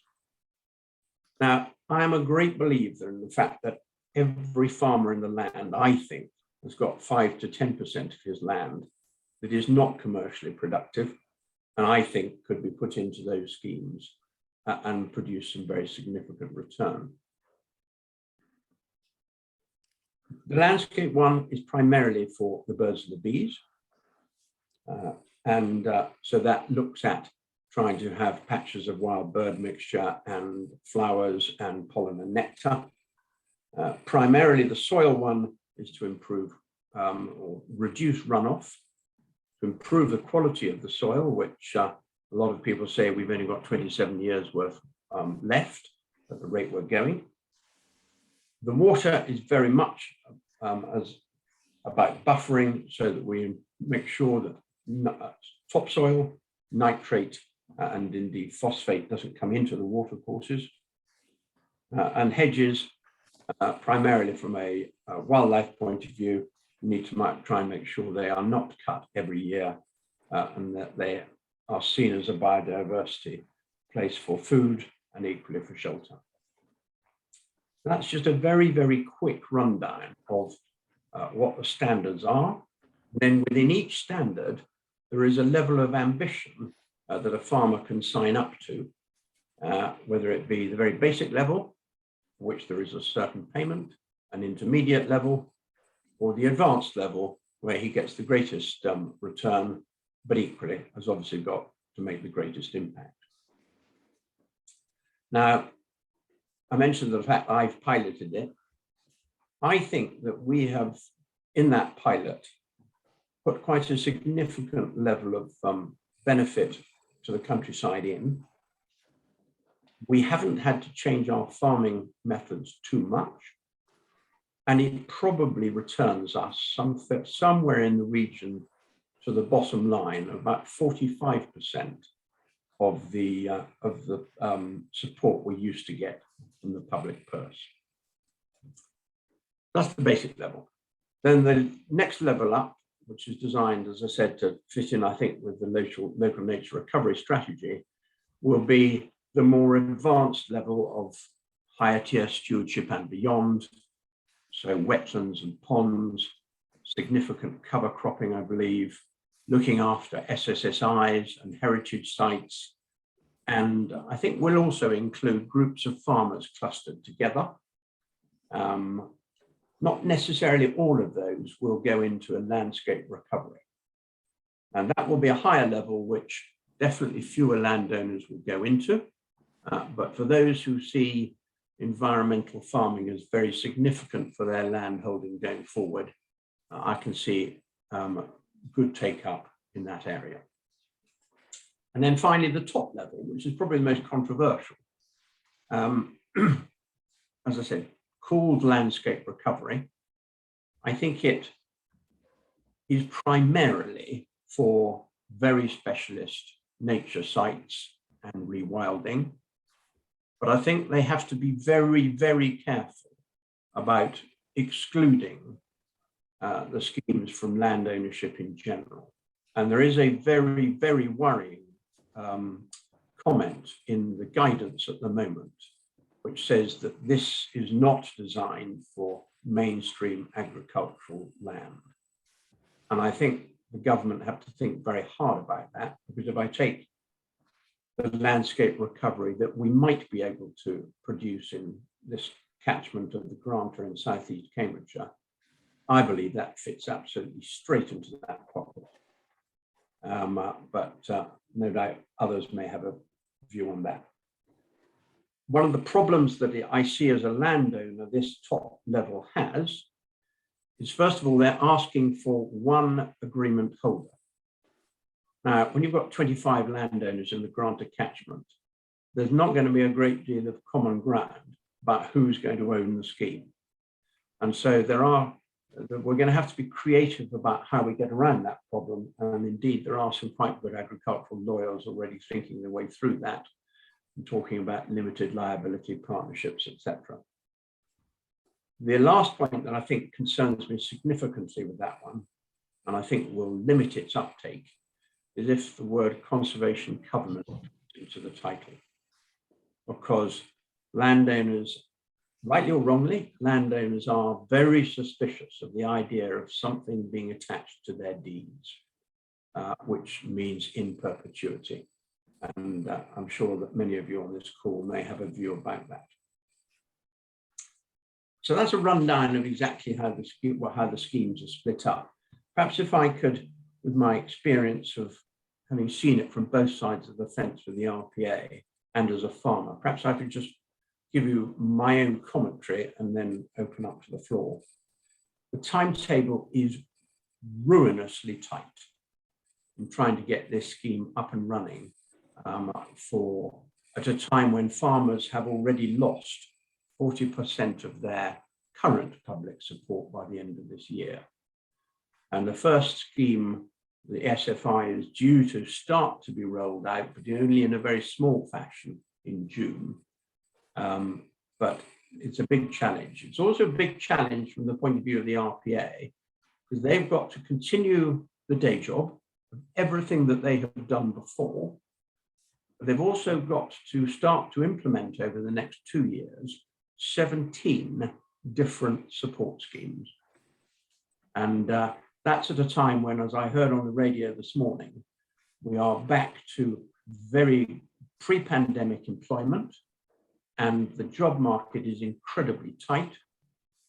Now, I am a great believer in the fact that every farmer in the land, I think, has got 5 to 10% of his land that is not commercially productive, and I think could be put into those schemes and produce some very significant return. The landscape one is primarily for the birds and the bees. So that looks at trying to have patches of wild bird mixture and flowers and pollen and nectar. Primarily the soil one is to improve or reduce runoff, to improve the quality of the soil, which a lot of people say we've only got 27 years worth left at the rate we're going. The water is very much as about buffering so that we make sure that topsoil, nitrate, and indeed phosphate doesn't come into the water courses. And hedges, primarily from a wildlife point of view, need to try and make sure they are not cut every year and that they are seen as a biodiversity place for food and equally for shelter. That's just a very, very quick rundown of what the standards are. Then within each standard, there is a level of ambition that a farmer can sign up to, whether it be the very basic level, for which there is a certain payment, an intermediate level, or the advanced level, where he gets the greatest return, but equally has obviously got to make the greatest impact. Now, I mentioned the fact I've piloted it. I think that we have, in that pilot, put quite a significant level of benefit to the countryside in. We haven't had to change our farming methods too much, and it probably returns us somewhere in the region to the bottom line, about 45% of the support we used to get from the public purse. That's the basic level. Then the next level up, which is designed, as I said, to fit in, I think, with the local nature recovery strategy, will be the more advanced level of higher tier stewardship and beyond. So wetlands and ponds, significant cover cropping, I believe, looking after SSSIs and heritage sites. And I think we'll also include groups of farmers clustered together. Not necessarily all of those will go into a landscape recovery. And that will be a higher level, which definitely fewer landowners will go into. But for those who see environmental farming as very significant for their land holding going forward, I can see good take up in that area. And then finally, the top level, which is probably the most controversial. As I said, called landscape recovery. I think it is primarily for very specialist nature sites and rewilding. But I think they have to be very, very careful about excluding the schemes from land ownership in general. And there is a very, very worrying comment in the guidance at the moment, which says that this is not designed for mainstream agricultural land. And I think the government have to think very hard about that, because if I take the landscape recovery that we might be able to produce in this catchment of the grantor in southeast Cambridgeshire, I believe that fits absolutely straight into that pocket. But no doubt others may have a view on that. One of the problems that I see as a landowner this top level has is, first of all, they're asking for one agreement holder. Now, when you've got 25 landowners in the grantor catchment, there's not going to be a great deal of common ground about who's going to own the scheme. And so we're going to have to be creative about how we get around that problem. And indeed, there are some quite good agricultural lawyers already thinking their way through that, and talking about limited liability partnerships, etc. The last point that I think concerns me significantly with that one, and I think will limit its uptake, is if the word conservation covenant into the title. Because landowners, rightly or wrongly, landowners are very suspicious of the idea of something being attached to their deeds, which means in perpetuity. And I'm sure that many of you on this call may have a view about that. So that's a rundown of exactly how the schemes are split up. Perhaps if I could, with my experience of having seen it from both sides of the fence with the RPA and as a farmer, perhaps I could just give you my own commentary and then open up to the floor. The timetable is ruinously tight in trying to get this scheme up and running at a time when farmers have already lost 40% of their current public support by the end of this year. And the first scheme, the SFI, is due to start to be rolled out, but only in a very small fashion in June. But it's a big challenge. It's also a big challenge from the point of view of the RPA, because they've got to continue the day job of everything that they have done before. But they've also got to start to implement over the next 2 years 17 different support schemes. And that's at a time when, as I heard on the radio this morning, we are back to very pre-pandemic employment, and the job market is incredibly tight.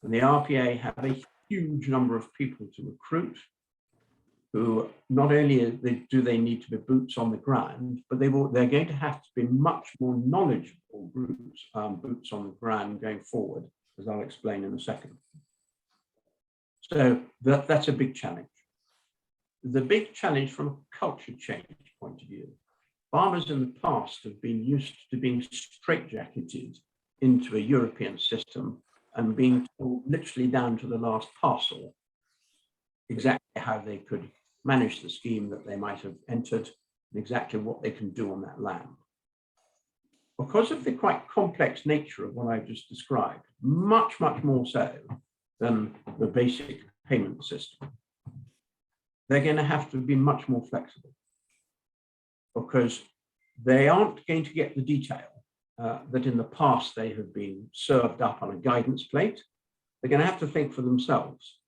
And the RPA have a huge number of people to recruit, who not only do they need to be boots on the ground, but they're going to have to be much more knowledgeable boots on the ground going forward, as I'll explain in a second. So that's a big challenge. The big challenge from a culture change point of view, farmers in the past have been used to being straitjacketed into a European system and being told literally down to the last parcel exactly how they could manage the scheme that they might have entered and exactly what they can do on that land. Because of the quite complex nature of what I've just described, much, much more so than the basic payment system, they're going to have to be much more flexible, because they aren't going to get the detail that in the past they have been served up on a guidance plate. They're going to have to think for themselves.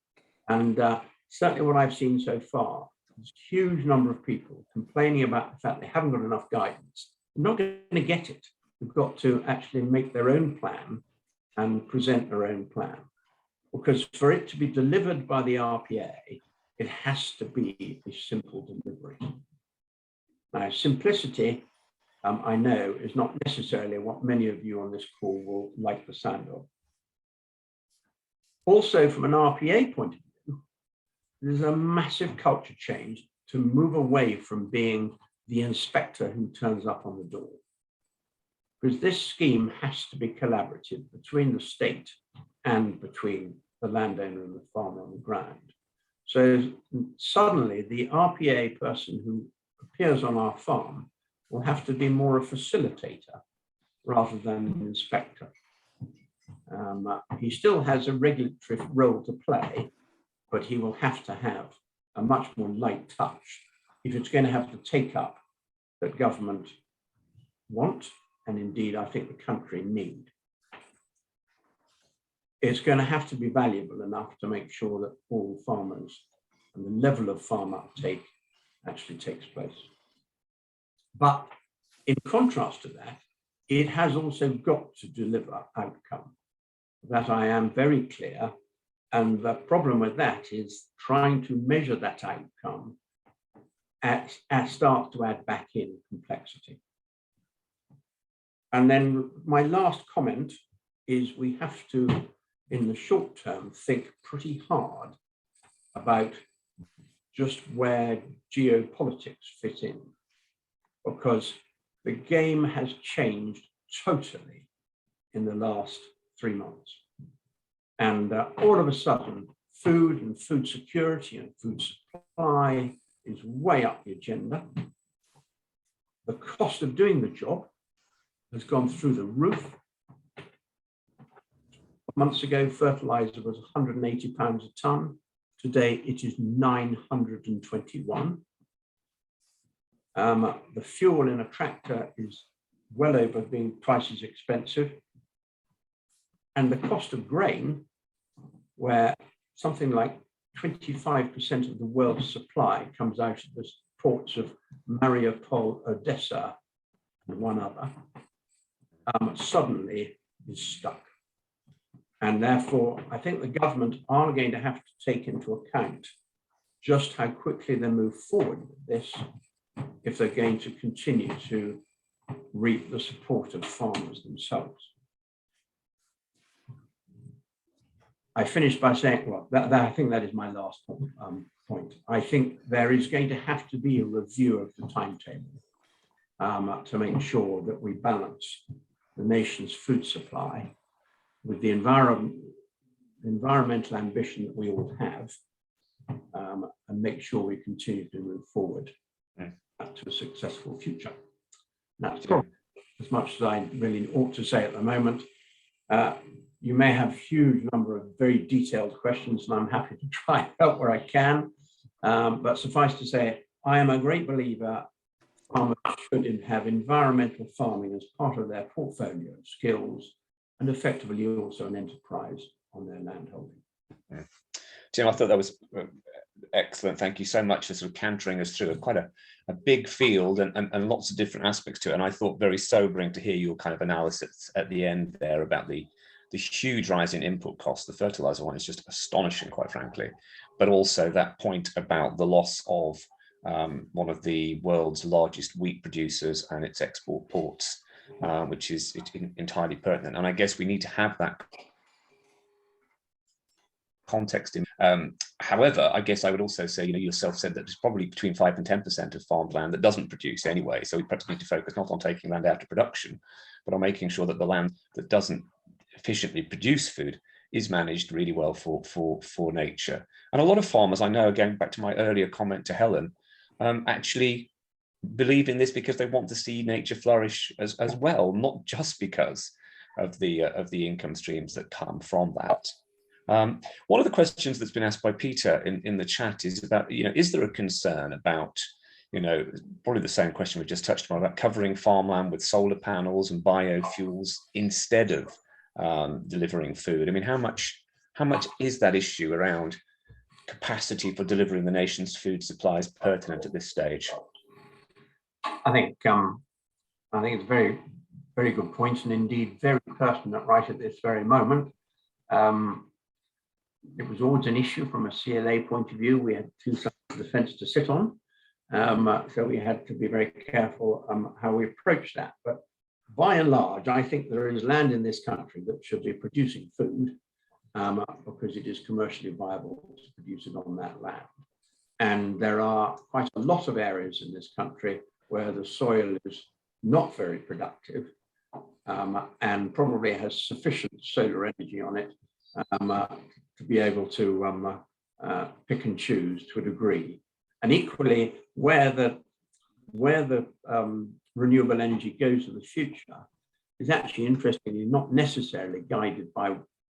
And certainly what I've seen so far is a huge number of people complaining about the fact they haven't got enough guidance. They're not going to get it. They've got to actually make their own plan and present their own plan. Because for it to be delivered by the RPA, it has to be a simple delivery. Now, simplicity, I know, is not necessarily what many of you on this call will like the sound of. Also, from an RPA point of view, there's a massive culture change to move away from being the inspector who turns up on the door. Because this scheme has to be collaborative between the state and between the landowner and the farmer on the ground. So suddenly the RPA person who appears on our farm will have to be more a facilitator rather than an inspector. He still has a regulatory role to play, but he will have to have a much more light touch if it's going to have the take-up that government want, and indeed I think the country need. It's going to have to be valuable enough to make sure that all farmers and the level of farm uptake actually takes place. But in contrast to that, it has also got to deliver outcome. That I am very clear. And the problem with that is trying to measure that outcome starts to add back in complexity. And then my last comment is we have to, in the short term, think pretty hard about just where geopolitics fit in, because the game has changed totally in the last 3 months. And all of a sudden, food and food security and food supply is way up the agenda. The cost of doing the job has gone through the roof. Months ago, fertilizer was £180 a tonne. Today, it is 921. The fuel in a tractor is well over being twice as expensive. And the cost of grain, where something like 25% of the world's supply comes out of the ports of Mariupol, Odessa, and one other, suddenly is stuck. And therefore, I think the government are going to have to take into account just how quickly they move forward with this if they're going to continue to reap the support of farmers themselves. I finished by saying, well, I think that is my last point. I think there is going to have to be a review of the timetable to make sure that we balance the nation's food supply with the environmental ambition that we all have, and make sure we continue to move forward to a successful future. That's as much as I really ought to say at the moment. You may have a huge number of very detailed questions, and I'm happy to try and help where I can. But suffice to say, I am a great believer farmers should have environmental farming as part of their portfolio of skills, and effectively also an enterprise on their landholding. Tim, I thought that was excellent. Thank you so much for sort of cantering us through quite a big field and lots of different aspects to it. And I thought very sobering to hear your kind of analysis at the end there about the huge rise in input costs. The fertilizer one is just astonishing, quite frankly, but also that point about the loss of one of the world's largest wheat producers and its export ports, which is entirely pertinent. And I guess we need to have that context in. However, I guess I would also say, yourself said that there's probably between 5 and 10% of farmed land that doesn't produce anyway. So we perhaps need to focus not on taking land out of production, but on making sure that the land that doesn't efficiently produce food is managed really well for nature. And a lot of farmers, I know, going back to my earlier comment to Helen, actually believe in this because they want to see nature flourish as well, not just because of the income streams that come from that. One of the questions that's been asked by Peter in the chat is about, is there a concern about, probably the same question we just touched on, about covering farmland with solar panels and biofuels instead of delivering food? I mean, how much is that issue around capacity for delivering the nation's food supplies pertinent at this stage? I think it's very, very good point, and indeed very pertinent right at this very moment. It was always an issue from a CLA point of view. We had two sides of the fence to sit on, so we had to be very careful how we approach that. But by and large, I think there is land in this country that should be producing food because it is commercially viable to produce it on that land. And there are quite a lot of areas in this country where the soil is not very productive and probably has sufficient solar energy on it to be able to pick and choose to a degree. And equally, where the renewable energy goes in the future is actually, interestingly, not necessarily guided by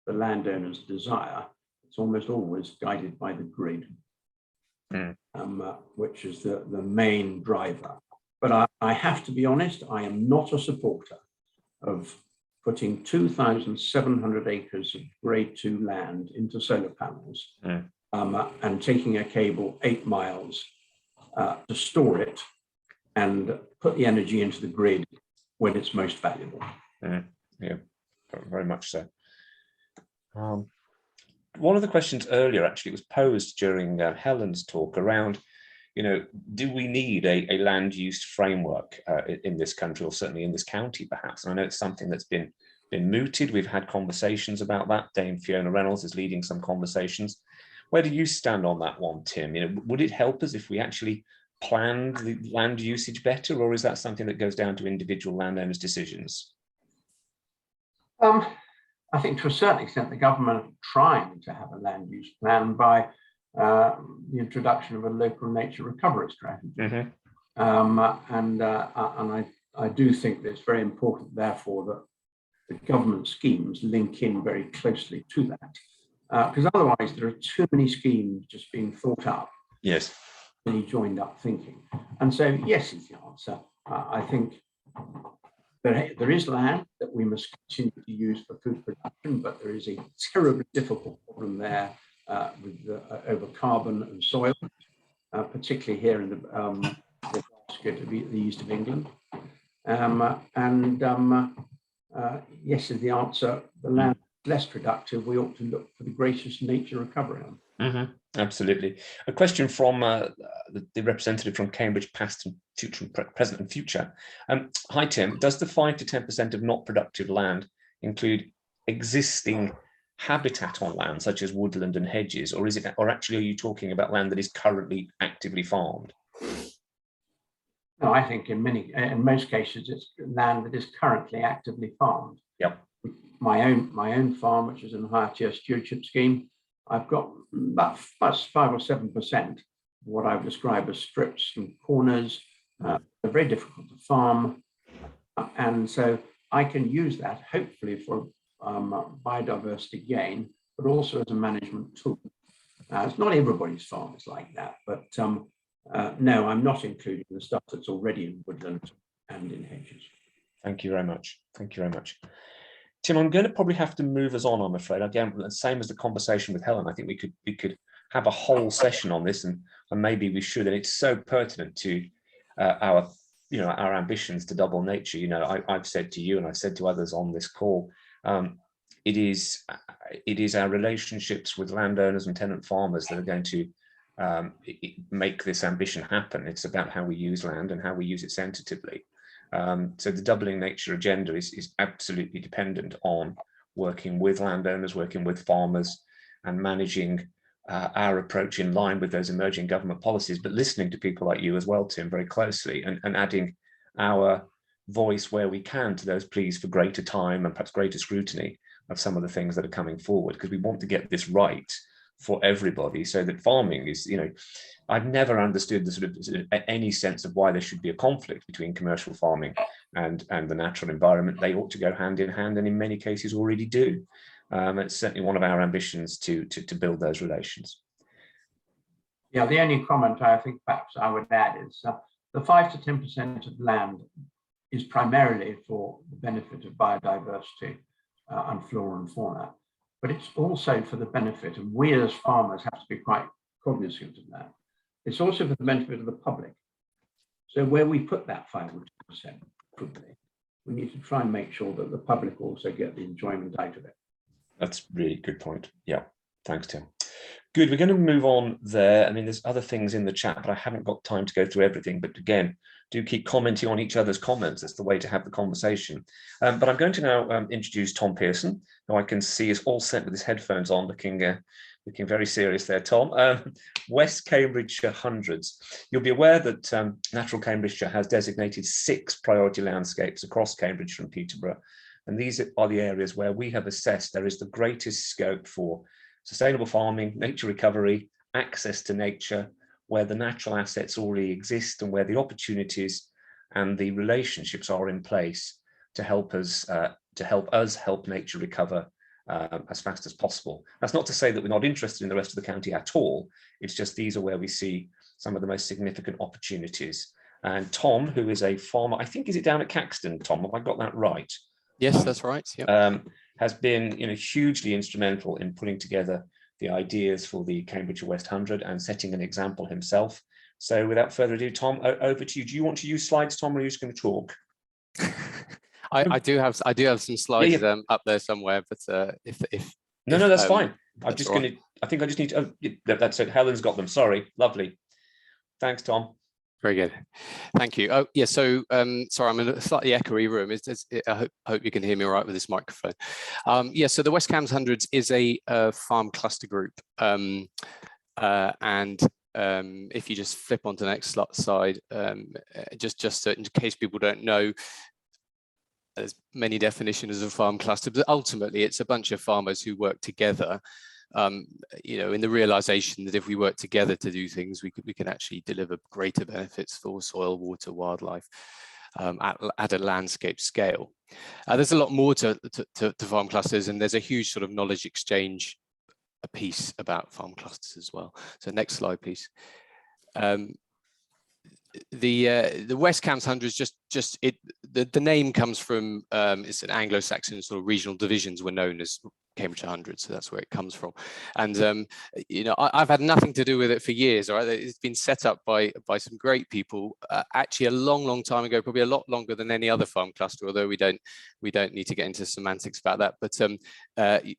the landowner's desire. It's almost always guided by the grid, which is the main driver. But I have to be honest, I am not a supporter of putting 2,700 acres of grade 2 land into solar panels and taking a cable 8 miles to store it and put the energy into the grid when it's most valuable. Yeah, very much so. One of the questions earlier actually was posed during Helen's talk around, do we need a land use framework in this country, or certainly in this county perhaps? And I know it's something that's been mooted. We've had conversations about that. Dame Fiona Reynolds is leading some conversations. Where do you stand on that one, Tim? Would it help us if we actually planned the land usage better, or is that something that goes down to individual landowners' decisions? I think to a certain extent the government are trying to have a land use plan by the introduction of a local nature recovery strategy. And I do think that it's very important, therefore, that the government schemes link in very closely to that, because otherwise there are too many schemes just being thought up. Yes. Really joined up thinking. And so yes is the answer. I think there is land that we must continue to use for food production, but there is a terribly difficult problem there over carbon and soil, particularly here in the east of England. Yes is the answer. The land is less productive. We ought to look for the greatest nature recovery on. Absolutely. A question from the representative from Cambridge, past and future, present and future. Hi, Tim. Does the 5 to 10% of not productive land include existing habitat on land, such as woodland and hedges, or actually are you talking about land that is currently actively farmed? No, I think in most cases it's land that is currently actively farmed. Yep. My own farm, which is in a higher tier stewardship scheme, I've got about 5 or 7% of what I would describe as strips and corners. They're very difficult to farm, and so I can use that hopefully for biodiversity gain, but also as a management tool. It's not everybody's farm is like that, but no, I'm not including the stuff that's already in woodland and in hedges. Thank you very much. Thank you very much. Tim, I'm going to probably have to move us on, I'm afraid. Again, same as the conversation with Helen, I think we could have a whole session on this, and maybe we should. And it's so pertinent to our ambitions to double nature. I've said to you, and I've said to others on this call, it is our relationships with landowners and tenant farmers that are going to make this ambition happen. It's about how we use land and how we use it sensitively. So the doubling nature agenda is absolutely dependent on working with landowners, working with farmers, and managing our approach in line with those emerging government policies, but listening to people like you as well, Tim, very closely, and adding our voice where we can to those pleas for greater time and perhaps greater scrutiny of some of the things that are coming forward, because we want to get this right for everybody, so that farming is, I've never understood the sort of any sense of why there should be a conflict between commercial farming and the natural environment. They ought to go hand in hand, and in many cases already do. It's certainly one of our ambitions to build those relations. Yeah, the only comment I think perhaps I would add is the 5 to 10% of land is primarily for the benefit of biodiversity and flora and fauna, but it's also for the benefit, and we as farmers have to be quite cognizant of that. It's also for the benefit of the public. So where we put that 5 or 10%, we need to try and make sure that the public also get the enjoyment out of it. That's a really good point. Yeah, thanks, Tim. Good, we're going to move on there. I mean, there's other things in the chat, but I haven't got time to go through everything. But again, do keep commenting on each other's comments. That's the way to have the conversation. But I'm going to now introduce Tom Pearson, who I can see is all set with his headphones on, looking very serious there, Tom. West Cambridgeshire Hundreds. You'll be aware that Natural Cambridgeshire has designated 6 priority landscapes across Cambridgeshire and Peterborough. And these are the areas where we have assessed there is the greatest scope for sustainable farming, nature recovery, access to nature, where the natural assets already exist and where the opportunities and the relationships are in place to help us help nature recover as fast as possible. That's not to say that we're not interested in the rest of the county at all. It's just these are where we see some of the most significant opportunities. And Tom, who is a farmer, I think, is it down at Caxton, Tom? Have I got that right? Yes, that's right. Yep. Has been hugely instrumental in putting together the ideas for the Cambridgeshire West 100 and setting an example himself. So without further ado, Tom, over to you. Do you want to use slides, Tom, or are you just going to talk? I do have some slides up there somewhere, but if no, that's fine. I'm that's just right. going to. I think I just need to. Oh, that's it. Helen's got them. Sorry, lovely. Thanks, Tom. Very good, thank you. Oh yeah, so sorry, I'm in a slightly echoey room. I hope you can hear me all right with this microphone. Yeah, so the West Cambs Hundreds is a farm cluster group, and if you just flip onto the next slide, just in case people don't know, there's many definitions of farm cluster, but ultimately it's a bunch of farmers who work together. In the realization that if we work together to do things, we can actually deliver greater benefits for soil, water, wildlife at a landscape scale. There's a lot more to farm clusters, and there's a huge sort of knowledge exchange piece about farm clusters as well. So next slide, please. The West Cambs Hundreds, the name comes from it's an Anglo-Saxon sort of regional divisions were known as Cambridgeshire Hundreds, so that's where it comes from. And I've had nothing to do with it for years. All right, it's been set up by some great people, actually a long time ago, probably a lot longer than any other farm cluster. Although we don't need to get into semantics about that. But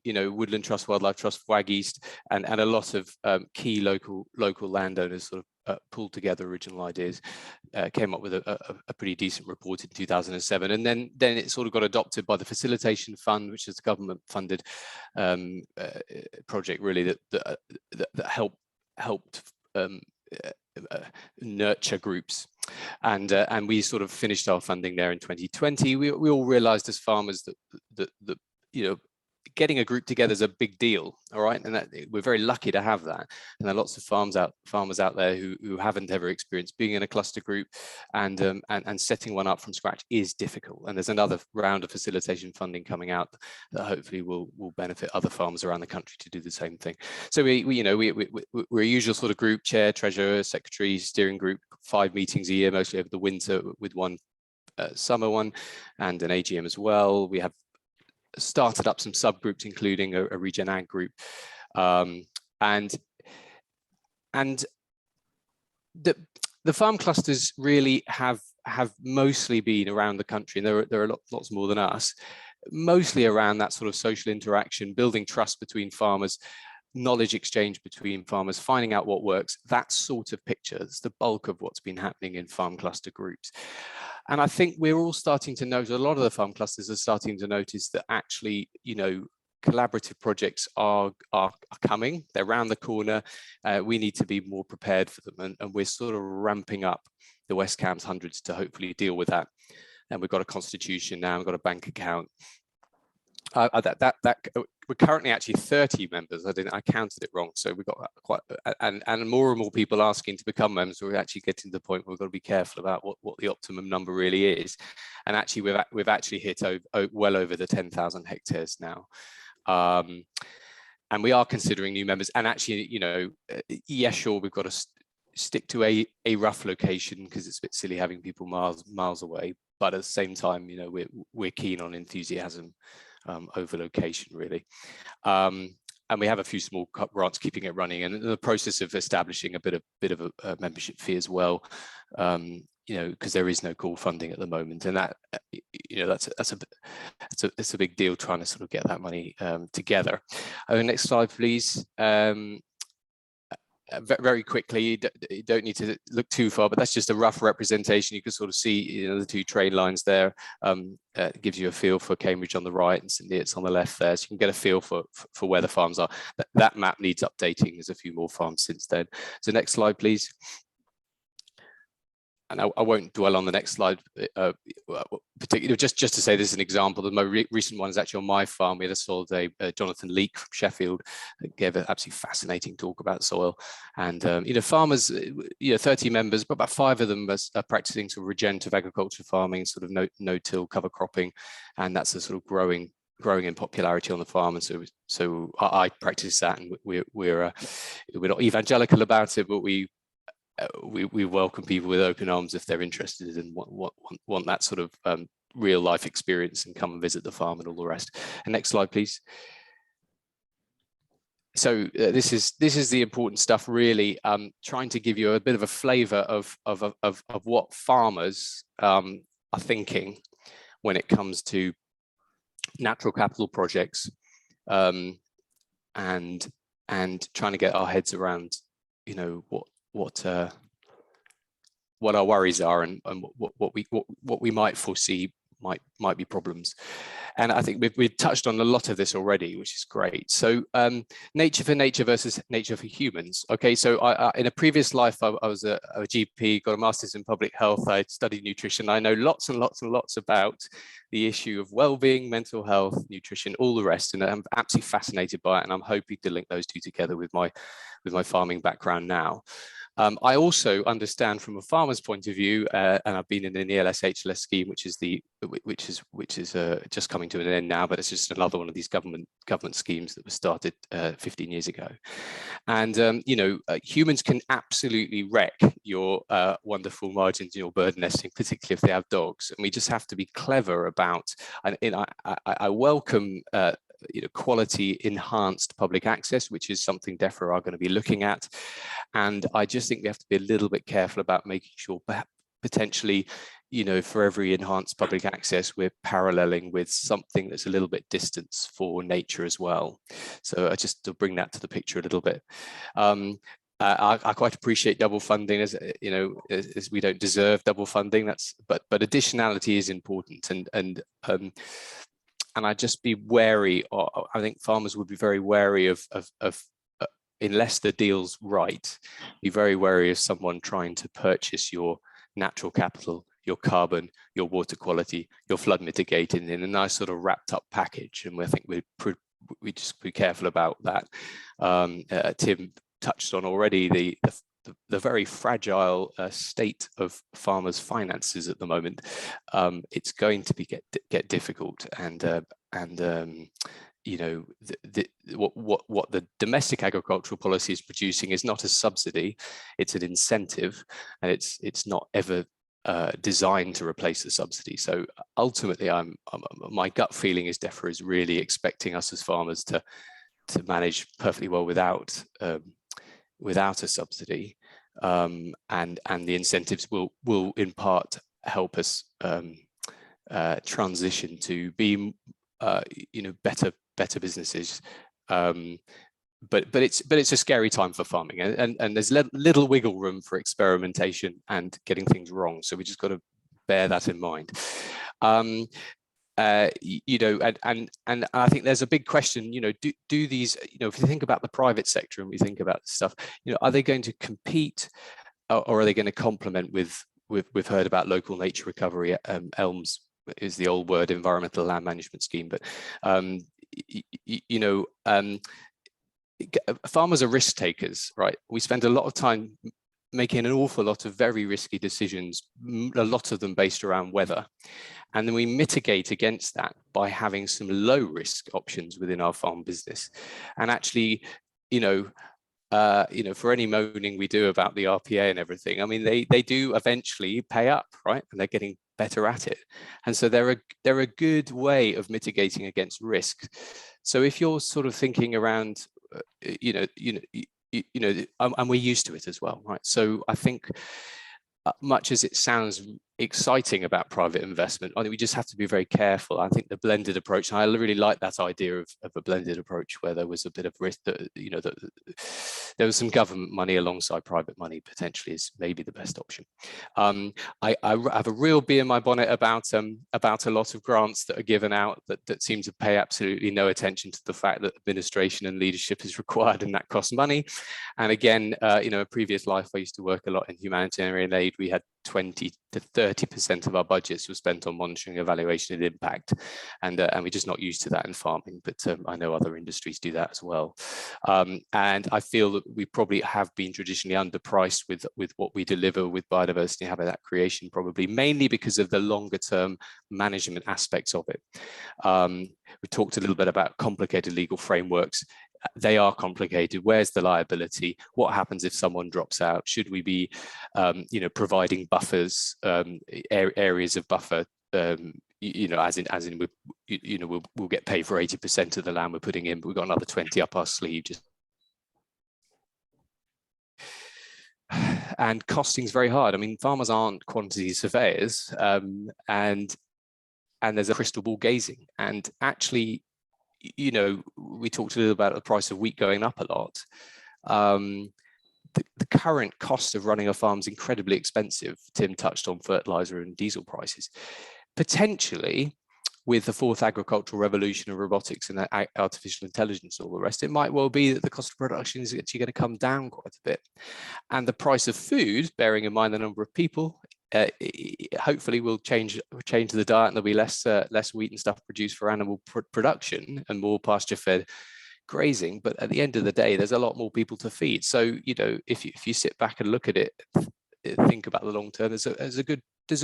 Woodland Trust, Wildlife Trust, WAG East, and a lot of key local landowners sort of pulled together original ideas, came up with a pretty decent report in 2007, and then it sort of got adopted by the Facilitation Fund, which is a government funded project really that helped nurture groups, and we sort of finished our funding there in 2020. We all realized as farmers that getting a group together is a big deal, all right, and that we're very lucky to have that. And there are lots of farmers out there who haven't ever experienced being in a cluster group, and setting one up from scratch is difficult. And there's another round of facilitation funding coming out that hopefully will benefit other farmers around the country to do the same thing. So we're a usual sort of group: chair, treasurer, secretary, steering group, 5 meetings a year, mostly over the winter, with one summer one and an AGM as well. We have started up some subgroups, including a regen ag group, and the farm clusters really have mostly been around the country, and there are lots more than us, mostly around that sort of social interaction, building trust between farmers, knowledge exchange between farmers, finding out what works. That sort of picture is the bulk of what's been happening in farm cluster groups. And I think we're all starting to notice, a lot of the farm clusters are starting to notice that actually, you know, collaborative projects are coming, they're around the corner. We need to be more prepared for them, and we're sort of ramping up the West Cambs Hundreds to hopefully deal with that. And we've got a constitution now, we've got a bank account. We're currently actually 30 members. I counted it wrong, so we've got quite and more people asking to become members. So we're actually getting to the point where we've got to be careful about what the optimum number really is. And actually, we've actually hit well over the 10,000 hectares now. And we are considering new members. And actually, you know, yeah, sure, we've got to stick to a rough location because it's a bit silly having people miles away. But at the same time, you know, we're keen on enthusiasm over location, really. And we have a few small grants keeping it running, and in the process of establishing a bit of a membership fee as well. You know, because there is no call funding at the moment, and that, you know, that's a big deal, trying to sort of get that money together. Next slide, please. Very quickly, you don't need to look too far, but that's just a rough representation. You can sort of see, you know, the two train lines there. It gives you a feel for Cambridge on the right and St Neots on the left there, so you can get a feel for where the farms are. That map needs updating. There's a few more farms since then. So next slide, please. And I won't dwell on the next slide, particularly just to say this is an example. The most recent one is actually on my farm. We had a soil day, Jonathan Leake from Sheffield gave an absolutely fascinating talk about soil. And, you know, farmers, you know, 30 members, but about 5 of them are practicing sort of regenerative agriculture farming, sort of no-till cover cropping. And that's a sort of growing in popularity on the farm. And so I practice that, and we're not evangelical about it, but we welcome people with open arms if they're interested and want that sort of real life experience and come and visit the farm and all the rest. And next slide, please. So this is the important stuff, really. Trying to give you a bit of a flavour of what farmers are thinking when it comes to natural capital projects, and trying to get our heads around, you know, what our worries are and what we might foresee might be problems. And I think we've touched on a lot of this already, which is great. So nature for nature versus nature for humans. Okay, so I in a previous life, I was a GP, got a master's in public health. I studied nutrition. I know lots and lots and lots about the issue of well-being, mental health, nutrition, all the rest, and I'm absolutely fascinated by it. And I'm hoping to link those two together with my farming background now. I also understand from a farmer's point of view, and I've been in the ELS HLS scheme, which is just coming to an end now, but it's just another one of these government schemes that was started 15 years ago. And you know, humans can absolutely wreck your wonderful margins in your bird nesting, particularly if they have dogs. And we just have to be clever about. And I welcome. You know, quality enhanced public access, which is something DEFRA are going to be looking at. And I just think we have to be a little bit careful about making sure potentially, you know, for every enhanced public access, we're paralleling with something that's a little bit distance for nature as well. So I just to bring that to the picture a little bit. I quite appreciate double funding, as you know, as we don't deserve double funding. But additionality is important, and I'd just be wary. I think farmers would be very wary of unless the deal's right, be very wary of someone trying to purchase your natural capital, your carbon, your water quality, your flood mitigating in a nice sort of wrapped up package. And I think we just be careful about that. Tim touched on already the very fragile state of farmers' finances at the moment. It's going to get difficult, and you know, what the domestic agricultural policy is producing is not a subsidy; it's an incentive, and it's not ever designed to replace the subsidy. So ultimately, my gut feeling is DEFRA is really expecting us as farmers to manage perfectly well without a subsidy, and the incentives will in part help us transition to be better businesses. But it's a scary time for farming, and there's little wiggle room for experimentation and getting things wrong. So we just got to bear that in mind. And I think there's a big question. Do these? If you think about the private sector and we think about this stuff, are they going to compete, or are they going to complement with? We've heard about local nature recovery. ELMS is the old word, environmental land management scheme, but farmers are risk takers, right? We spend a lot of time making an awful lot of very risky decisions, a lot of them based around weather. And then we mitigate against that by having some low risk options within our farm business. And actually, for any moaning we do about the RPA and everything, I mean, they do eventually pay up, right? And they're getting better at it. And so they're a good way of mitigating against risk. So if you're sort of thinking around, and we're used to it as well, right? So I think much as it sounds exciting about private investment, I think we just have to be very careful. I think the blended approach, and I really like that idea of a blended approach where there was a bit of risk, that there was some government money alongside private money potentially is maybe the best option. I have a real bee in my bonnet about a lot of grants that are given out that seem to pay absolutely no attention to the fact that administration and leadership is required, and that costs money. And again, a previous life, I used to work a lot in humanitarian aid. We had 20 to 30% of our budgets were spent on monitoring, evaluation, and impact, and we're just not used to that in farming. But I know other industries do that as well, and I feel that we probably have been traditionally underpriced with what we deliver with biodiversity and habitat creation, probably mainly because of the longer term management aspects of it. We talked a little bit about complicated legal frameworks. They are complicated. Where's the liability? What happens if someone drops out? Should we be, providing buffers, areas of buffer? As in, we'll get paid for 80% of the land we're putting in, but we've got another 20 up our sleeve. And costing's very hard. I mean, farmers aren't quantity surveyors, and there's a crystal ball gazing. And actually, we talked a little about the price of wheat going up a lot. The current cost of running a farm is incredibly expensive. Tim touched on fertilizer and diesel prices. Potentially, with the fourth agricultural revolution of robotics and artificial intelligence and all the rest, it might well be that the cost of production is actually going to come down quite a bit. And the price of food, bearing in mind the number of people, hopefully will change the diet, and there'll be less wheat and stuff produced for animal production and more pasture-fed grazing. But at the end of the day, there's a lot more people to feed. So if you sit back and look at it, think about the long term, there's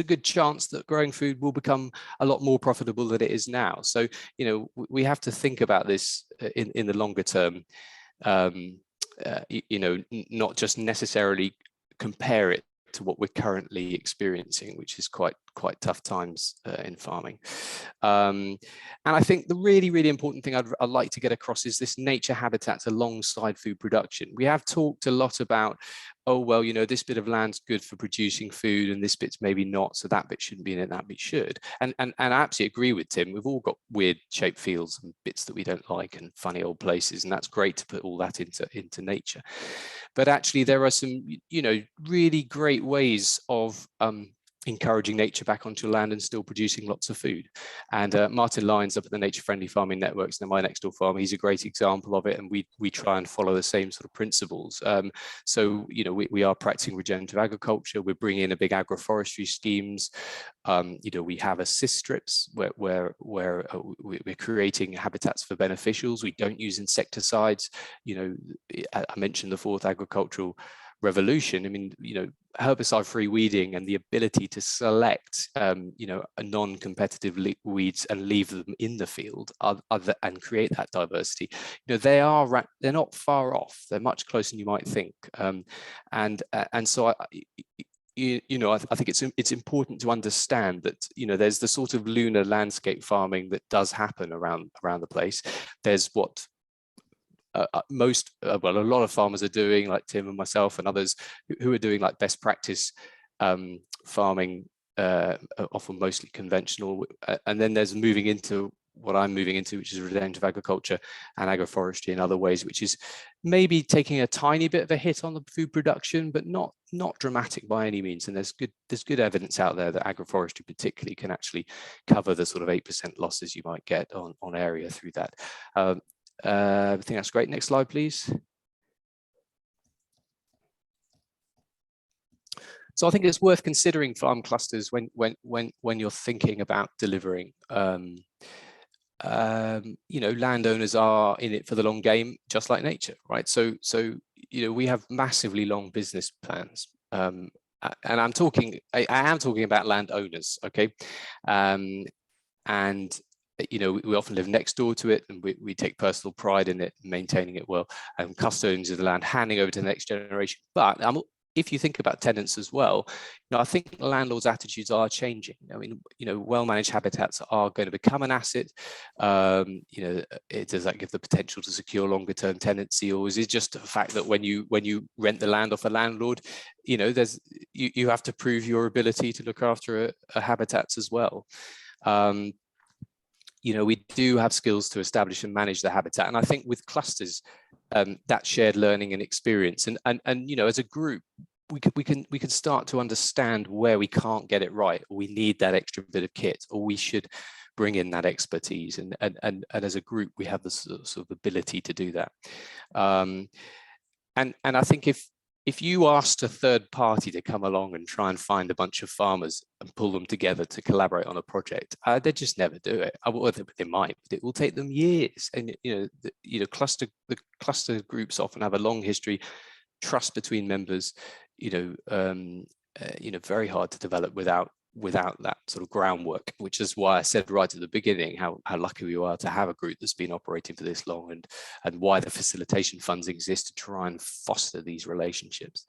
a good chance that growing food will become a lot more profitable than it is now. So we have to think about this in the longer term. Not just necessarily compare it to what we're currently experiencing, which is quite tough times in farming. And I think the really, really important thing I'd like to get across is this nature habitats alongside food production. We have talked a lot about, oh, well, this bit of land's good for producing food and this bit's maybe not, so that bit shouldn't be in it, that bit should. And I absolutely agree with Tim. We've all got weird shaped fields and bits that we don't like and funny old places, and that's great to put all that into nature. But actually there are some, really great ways of encouraging nature back onto land and still producing lots of food. And Martin Lyons up at the Nature Friendly Farming Networks, now my next door farm, he's a great example of it, and we try and follow the same sort of principles. So we are practicing regenerative agriculture. We're bringing in a big agroforestry schemes. We have assist strips where we're creating habitats for beneficials. We don't use insecticides. I mentioned the fourth agricultural revolution. I mean, herbicide-free weeding and the ability to select, non-competitive weeds and leave them in the field and create that diversity. They're not far off. They're much closer than you might think. And so I think it's important to understand that, there's the sort of lunar landscape farming that does happen around the place. There's what a lot of farmers are doing, like Tim and myself and others who are doing like best practice farming, often mostly conventional, and then there's moving into what I'm moving into, which is regenerative agriculture and agroforestry in other ways, which is maybe taking a tiny bit of a hit on the food production, but not dramatic by any means. And there's good evidence out there that agroforestry particularly can actually cover the sort of 8% losses you might get on area through that. I think that's great. Next slide, please. So I think it's worth considering farm clusters when you're thinking about delivering. Landowners are in it for the long game, just like nature, right? So we have massively long business plans, and I am talking about landowners, okay? And we often live next door to it, and we take personal pride in it, maintaining it well, and custodians of the land, handing over to the next generation. But if you think about tenants as well, I think landlords' attitudes are changing. I mean, well-managed habitats are going to become an asset. Does that give the potential to secure longer-term tenancy, or is it just a fact that when you rent the land off a landlord, you have to prove your ability to look after a habitats as well. We do have skills to establish and manage the habitat, and I think with clusters, that shared learning and experience, and as a group, we can start to understand where we can't get it right, or we need that extra bit of kit, or we should bring in that expertise, and as a group we have the sort of ability to do that. And I think if you asked a third party to come along and try and find a bunch of farmers and pull them together to collaborate on a project, they'd just never do it. They might, but it will take them years. And the cluster groups often have a long history, trust between members. Very hard to develop without that sort of groundwork, which is why I said right at the beginning how lucky we are to have a group that's been operating for this long, and why the facilitation funds exist to try and foster these relationships.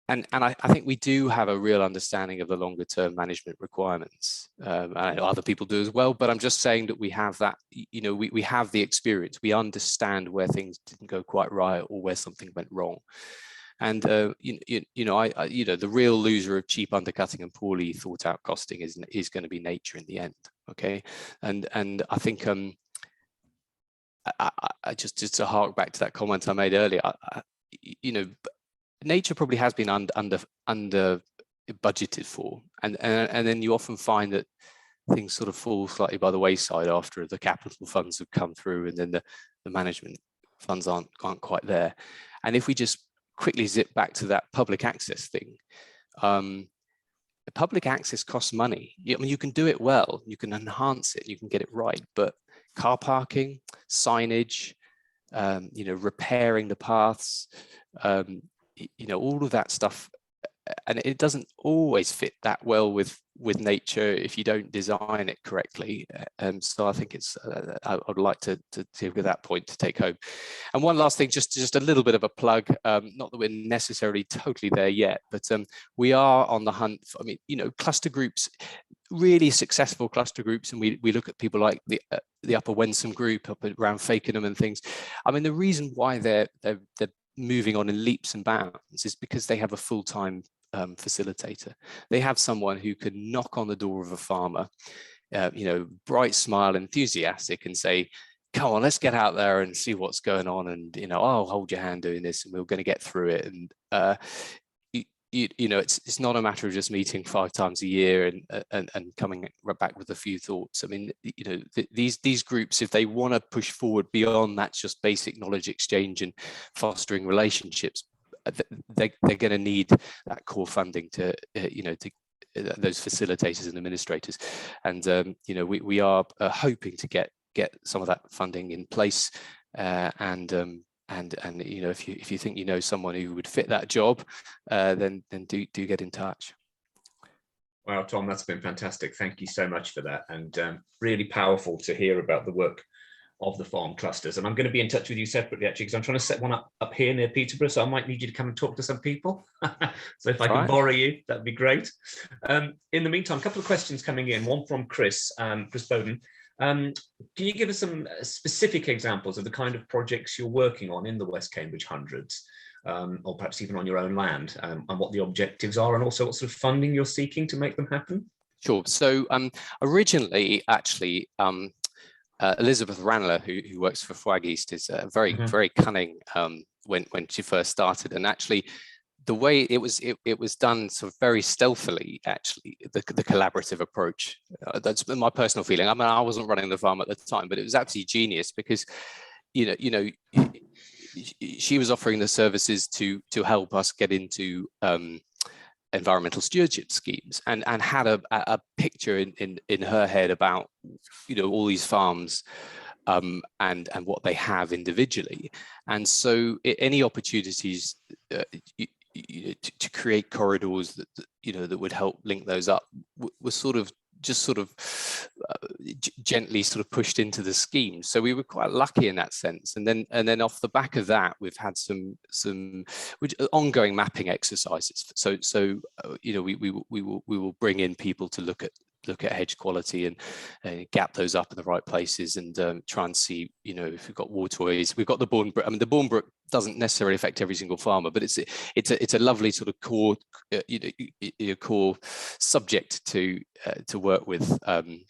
And I think we do have a real understanding of the longer term management requirements. I know other people do as well, but I'm just saying that we have that, we have the experience, we understand where things didn't go quite right or where something went wrong. And the real loser of cheap undercutting and poorly thought out costing is going to be nature in the end. Okay, and I think I just to hark back to that comment I made earlier, nature probably has been under budgeted for, and then you often find that things sort of fall slightly by the wayside after the capital funds have come through, and then the management funds aren't quite there. And if we just quickly zip back to that public access thing, the public access costs money. I mean, you can do it well, you can enhance it, you can get it right, but car parking, signage, repairing the paths, all of that stuff, and it doesn't always fit that well with nature if you don't design it correctly. So I think it's I would like to with that point to take home. And one last thing, just a little bit of a plug, not that we're necessarily totally there yet, but we are on the hunt for, cluster groups, really successful cluster groups, and we look at people like the Upper Wensum group up around Fakenham and things. I mean, the reason why they're moving on in leaps and bounds is because they have a full-time facilitator. They have someone who can knock on the door of a farmer, bright smile, enthusiastic, and say, come on, let's get out there and see what's going on, and I'll hold your hand doing this, and we're going to get through it. And it's not a matter of just meeting 5 times a year and coming back with a few thoughts. I mean, these groups, if they want to push forward beyond that just basic knowledge exchange and fostering relationships, they're going to need that core funding to those facilitators and administrators. And we are hoping to get some of that funding in place, and if you think someone who would fit that job, then do get in touch. Wow, Tom, that's been fantastic. Thank you so much for that, and really powerful to hear about the work of the farm clusters. And I'm going to be in touch with you separately, actually, because I'm trying to set one up here near Peterborough. So I might need you to come and talk to some people. So if I can borrow you, that'd be great. In the meantime, a couple of questions coming in, one from Chris Bowden. Can you give us some specific examples of the kind of projects you're working on in the West Cambridge Hundreds, or perhaps even on your own land, and what the objectives are, and also what sort of funding you're seeking to make them happen? Sure. So originally, actually, Elizabeth Ranelagh, who works for Flag East, is very cunning when she first started, and actually the way it was done sort of very stealthily, actually, the collaborative approach. That's my personal feeling. I mean, I wasn't running the farm at the time, but it was absolutely genius because, you know, she was offering the services to help us get into environmental stewardship schemes, and had a picture in her head about, you know, all these farms and what they have individually. And so any opportunities to create corridors that would help link those up were gently pushed into the scheme. So we were quite lucky in that sense. And then off the back of that, we've had some ongoing mapping exercises. So we will bring in people to look at hedge quality and gap those up in the right places, and try and see, you know, if we've got waterways. We've got the Bourne Brook. I mean, the Bourne Brook doesn't necessarily affect every single farmer, but it's a lovely sort of core core subject to work with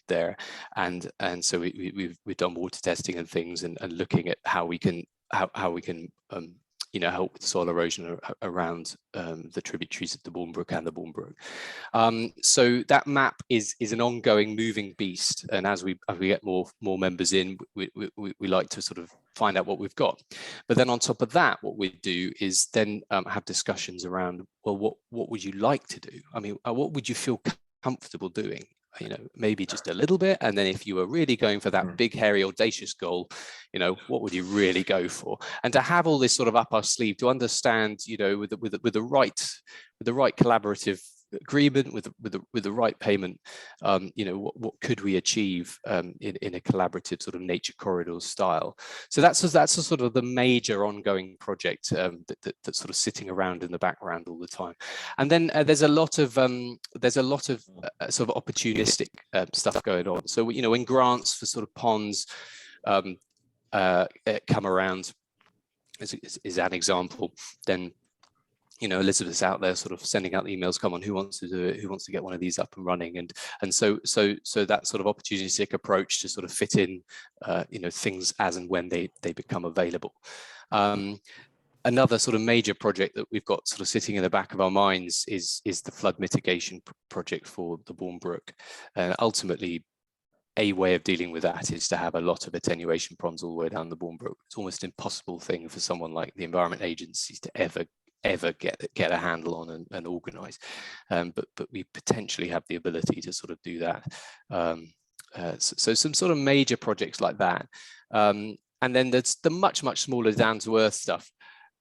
there, and so we've done water testing and things, and looking at how we can help with soil erosion around the tributaries of the Bourne Brook and the Bourne Brook. So that map is an ongoing moving beast, and as we get more members in, we like to sort of find out what we've got. But then on top of that, what we do is then have discussions around, well, what would you like to do? I mean, what would you feel comfortable doing? You know, maybe just a little bit, and then if you were really going for that big, hairy, audacious goal, you know, what would you really go for? And to have all this sort of up our sleeve, to understand, you know, with the right collaborative agreement, with the right payment, you know, what could we achieve in a collaborative sort of nature corridor style? So that's sort of the major ongoing project that's sort of sitting around in the background all the time. And then there's a lot of sort of opportunistic stuff going on. So, you know, when grants for sort of ponds come around, is an example, then, you know, Elizabeth's out there sort of sending out the emails, come on, who wants to do it, who wants to get one of these up and running, and so that sort of opportunistic approach to sort of fit in you know, things as and when they become available. Another sort of major project that we've got sort of sitting in the back of our minds is the flood mitigation project for the Bourne Brook. Ultimately, a way of dealing with that is to have a lot of attenuation ponds all the way down the Bourne Brook. It's almost an impossible thing for someone like the Environment Agency to ever get a handle on and organise, but we potentially have the ability to sort of do that. So some sort of major projects like that, and then there's the much smaller down to earth stuff.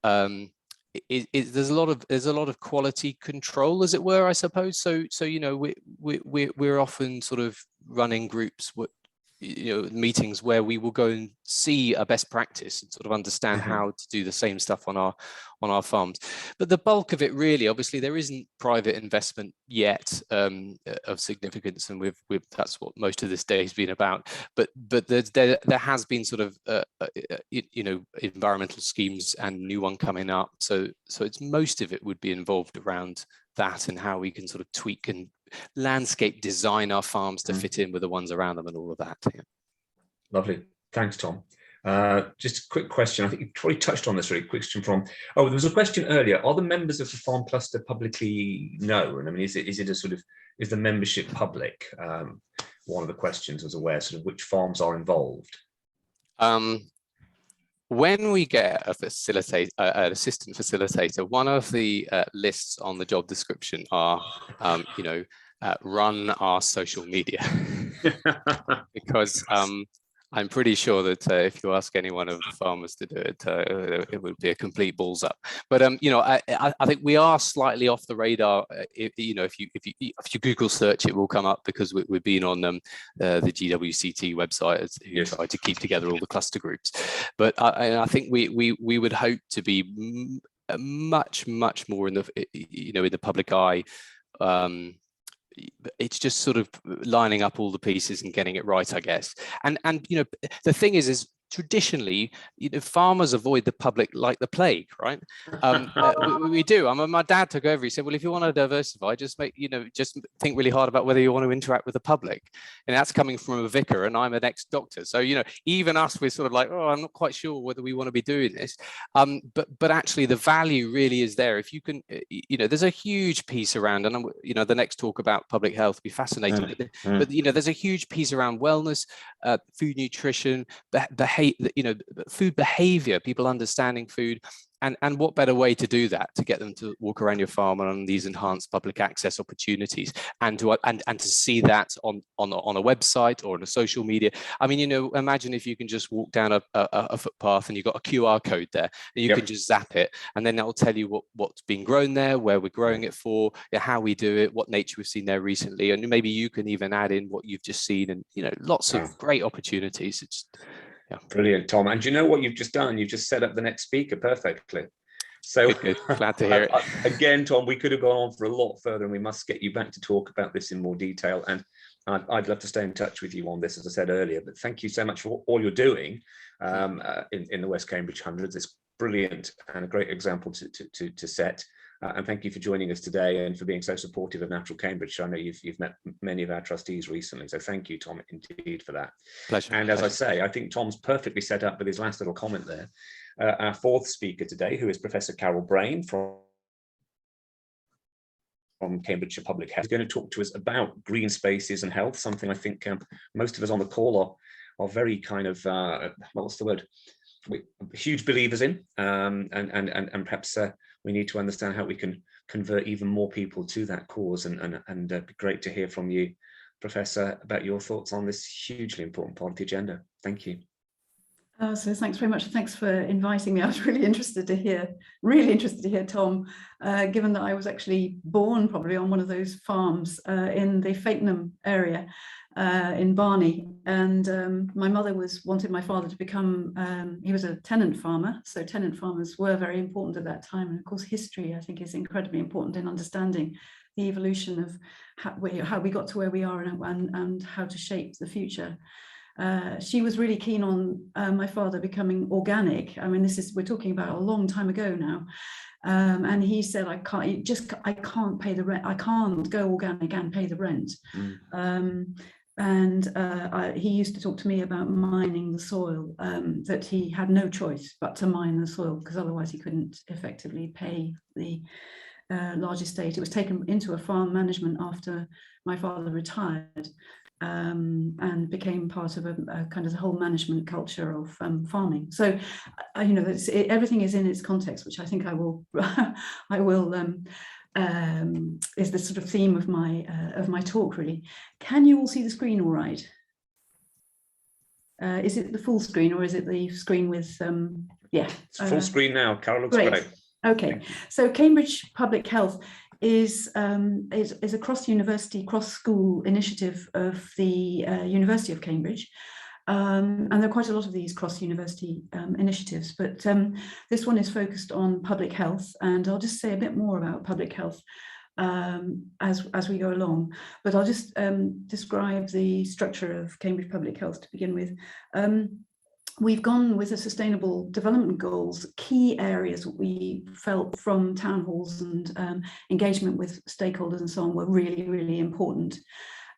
There's a lot of quality control, as it were, I suppose. So you know, we're often sort of running groups, you know, meetings where we will go and see a best practice and sort of understand how to do the same stuff on our farms. But the bulk of it, really, obviously, there isn't private investment yet of significance, and that's what most of this day has been about. But there has been sort of you know, environmental schemes and new one coming up. So it's most of it would be involved around that, and how we can sort of tweak and landscape design our farms to fit in with the ones around them and all of that. Yeah. Lovely. Thanks, Tom. Just a quick question. I think you probably touched on this really. Question from, there was a question earlier. Are the members of the farm cluster publicly known? I mean, is it a sort of, is the membership public? One of the questions was aware sort of which farms are involved. When we get an assistant facilitator, one of the lists on the job description are, you know, run our social media, because I'm pretty sure that if you ask any one of the farmers to do it, it would be a complete balls up. But I think we are slightly off the radar. If you Google search, it will come up because we've been on the GWCT website who try to keep together all the cluster groups. But I think we would hope to be much more in the public eye. It's just sort of lining up all the pieces and getting it right, I guess. And the thing is traditionally, farmers avoid the public like the plague, right? We do. My dad took over. He said, "Well, if you want to diversify, just think really hard about whether you want to interact with the public." And that's coming from a vicar, and I'm an ex-doctor. So even us, we're sort of like, "Oh, I'm not quite sure whether we want to be doing this." But actually, the value really is there. If you can, there's a huge piece around, and the next talk about public health will be fascinating. But there's a huge piece around wellness, food nutrition, food behavior, people understanding food, and what better way to do that, to get them to walk around your farm on these enhanced public access opportunities, and to see that on a website or on a social media. I mean, imagine if you can just walk down a footpath and you've got a QR code there, and you can just zap it, and then that will tell you what's being grown there, where we're growing it for, how we do it, what nature we've seen there recently, and maybe you can even add in what you've just seen, and lots of great opportunities. It's brilliant, Tom. And you know what you've just done? You've just set up the next speaker perfectly. So good. Glad to hear it. Again, Tom, we could have gone on for a lot further, and we must get you back to talk about this in more detail. And I'd love to stay in touch with you on this, as I said earlier. But thank you so much for all you're doing in the West Cambridge Hundreds. It's brilliant and a great example to set. And thank you for joining us today and for being so supportive of Natural Cambridgeshire. I know you've met many of our trustees recently, so thank you, Tom, indeed for that. Pleasure. And as I say, I think Tom's perfectly set up with his last little comment there. Our fourth speaker today, who is Professor Carol Brayne from Cambridgeshire Public Health, is going to talk to us about green spaces and health, something I think most of us on the call are very kind of, what's the word? We're huge believers in, and perhaps we need to understand how we can convert even more people to that cause, and it'd be great to hear from you, Professor, about your thoughts on this hugely important part of the agenda. Thank you. So thanks very much. Thanks for inviting me. I was really interested to hear Tom, given that I was actually born probably on one of those farms in the Fakenham area in Barney, and my mother wanted my father to become, he was a tenant farmer, so tenant farmers were very important at that time, and of course history I think is incredibly important in understanding the evolution of how we got to where we are and how to shape the future. She was really keen on my father becoming organic. I mean, we're talking about a long time ago now. And he said, I can't pay the rent. I can't go organic and pay the rent. He used to talk to me about mining the soil, that he had no choice but to mine the soil, because otherwise he couldn't effectively pay the large estate. It was taken into a farm management after my father retired, and became part of a kind of the whole management culture of farming. So, everything is in its context, which I think I will is the sort of theme of my talk, really. Can you all see the screen all right? Is it the full screen, or is it the screen with yeah? It's full screen now. Carol looks great. Okay, so Cambridge Public Health is a cross-university, cross-school initiative of the University of Cambridge. And there are quite a lot of these cross-university initiatives, but this one is focused on public health, and I'll just say a bit more about public health as we go along. But I'll just describe the structure of Cambridge Public Health to begin with. We've gone with the Sustainable Development Goals. Key areas that we felt from town halls and engagement with stakeholders and so on were really, really important.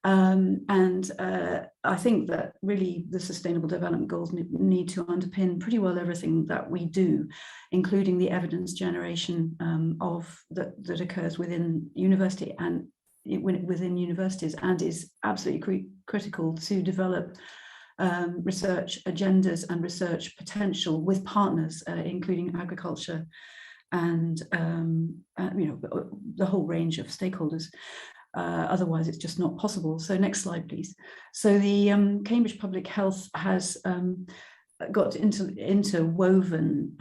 I think that really the Sustainable Development Goals need to underpin pretty well everything that we do, including the evidence generation that occurs within university and within universities, and is absolutely critical to develop research agendas and research potential with partners, including agriculture and the whole range of stakeholders. Otherwise, it's just not possible. So next slide, please. So the Cambridge Public Health has got interwoven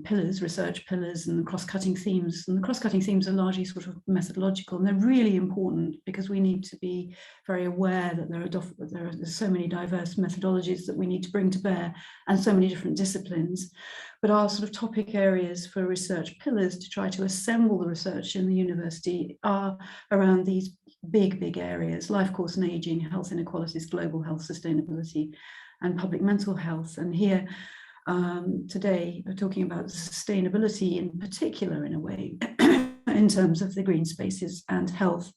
pillars, research pillars, and cross-cutting themes. And the cross-cutting themes are largely sort of methodological, and they're really important because we need to be very aware that there are so many diverse methodologies that we need to bring to bear, and so many different disciplines. But our sort of topic areas for research pillars to try to assemble the research in the university are around these big areas: life course and aging, health inequalities, global health, sustainability, and public mental health. And here today we're talking about sustainability in particular, in a way, in terms of the green spaces and health.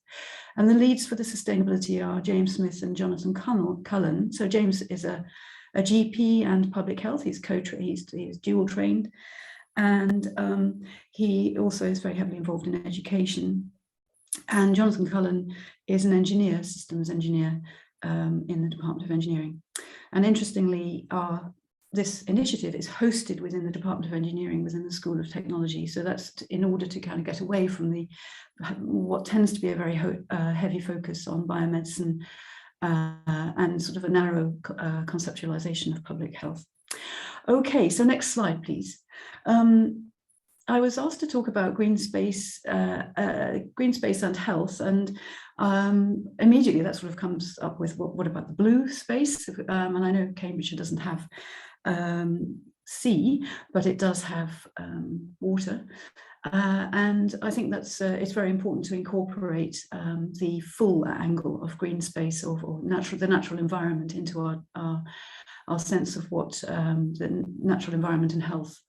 And the leads for the sustainability are James Smith and Jonathan Cullen. So James is a GP and public health. He's dual trained, and he also is very heavily involved in education. And Jonathan Cullen is an engineer, systems engineer, in the Department of Engineering. And interestingly, this initiative is hosted within the Department of Engineering, within the School of Technology. So that's in order to kind of get away from what tends to be a very heavy focus on biomedicine and sort of a narrow conceptualization of public health. Okay, so next slide, please. I was asked to talk about green space and health, and immediately that sort of comes up with what about the blue space? And I know Cambridgeshire doesn't have sea, but it does have water, and I think that's it's very important to incorporate the full angle of green space or the natural environment into our sense of what the natural environment and health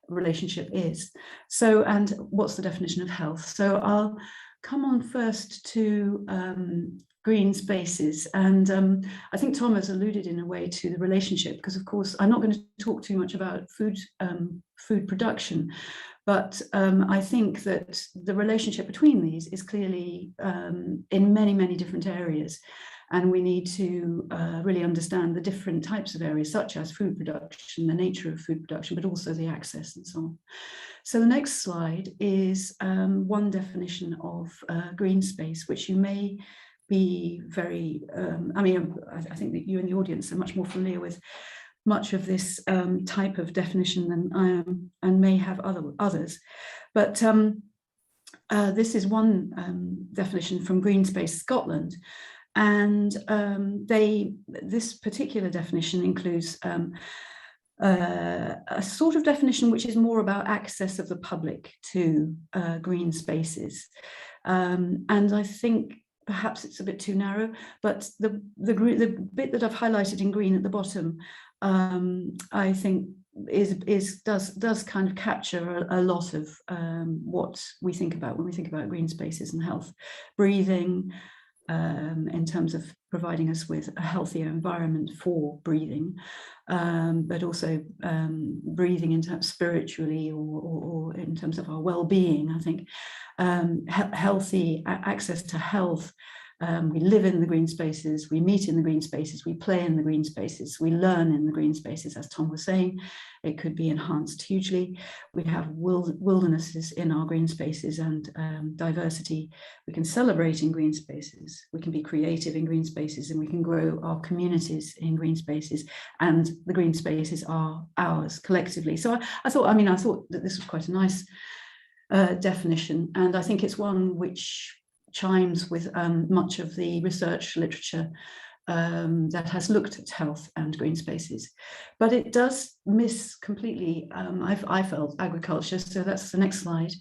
relationship is. So, and what's the definition of health? So I'll come on first to green spaces, and I think Tom has alluded in a way to the relationship, because of course I'm not going to talk too much about food production, but I think that the relationship between these is clearly in many different areas. And we need to really understand the different types of areas, such as food production, the nature of food production, but also the access and so on. So the next slide is one definition of green space, which you may be very, I think that you in the audience are much more familiar with much of this type of definition than I am, and may have others. But this is one definition from Green Space Scotland. And this particular definition includes a sort of definition which is more about access of the public to green spaces. And I think perhaps it's a bit too narrow, but the bit that I've highlighted in green at the bottom, I think does kind of capture a lot of what we think about when we think about green spaces and health. Breathing, in terms of providing us with a healthier environment for breathing, but also breathing in terms spiritually or in terms of our well-being. I think healthy access to health. We live in the green spaces, we meet in the green spaces, we play in the green spaces, we learn in the green spaces, as Tom was saying. It could be enhanced hugely. We have wildernesses in our green spaces and diversity. We can celebrate in green spaces, we can be creative in green spaces, and we can grow our communities in green spaces, and the green spaces are ours collectively. So I thought that this was quite a nice definition, and I think it's one which chimes with much of the research literature that has looked at health and green spaces, but it does miss completely, I felt, agriculture. So that's the next slide,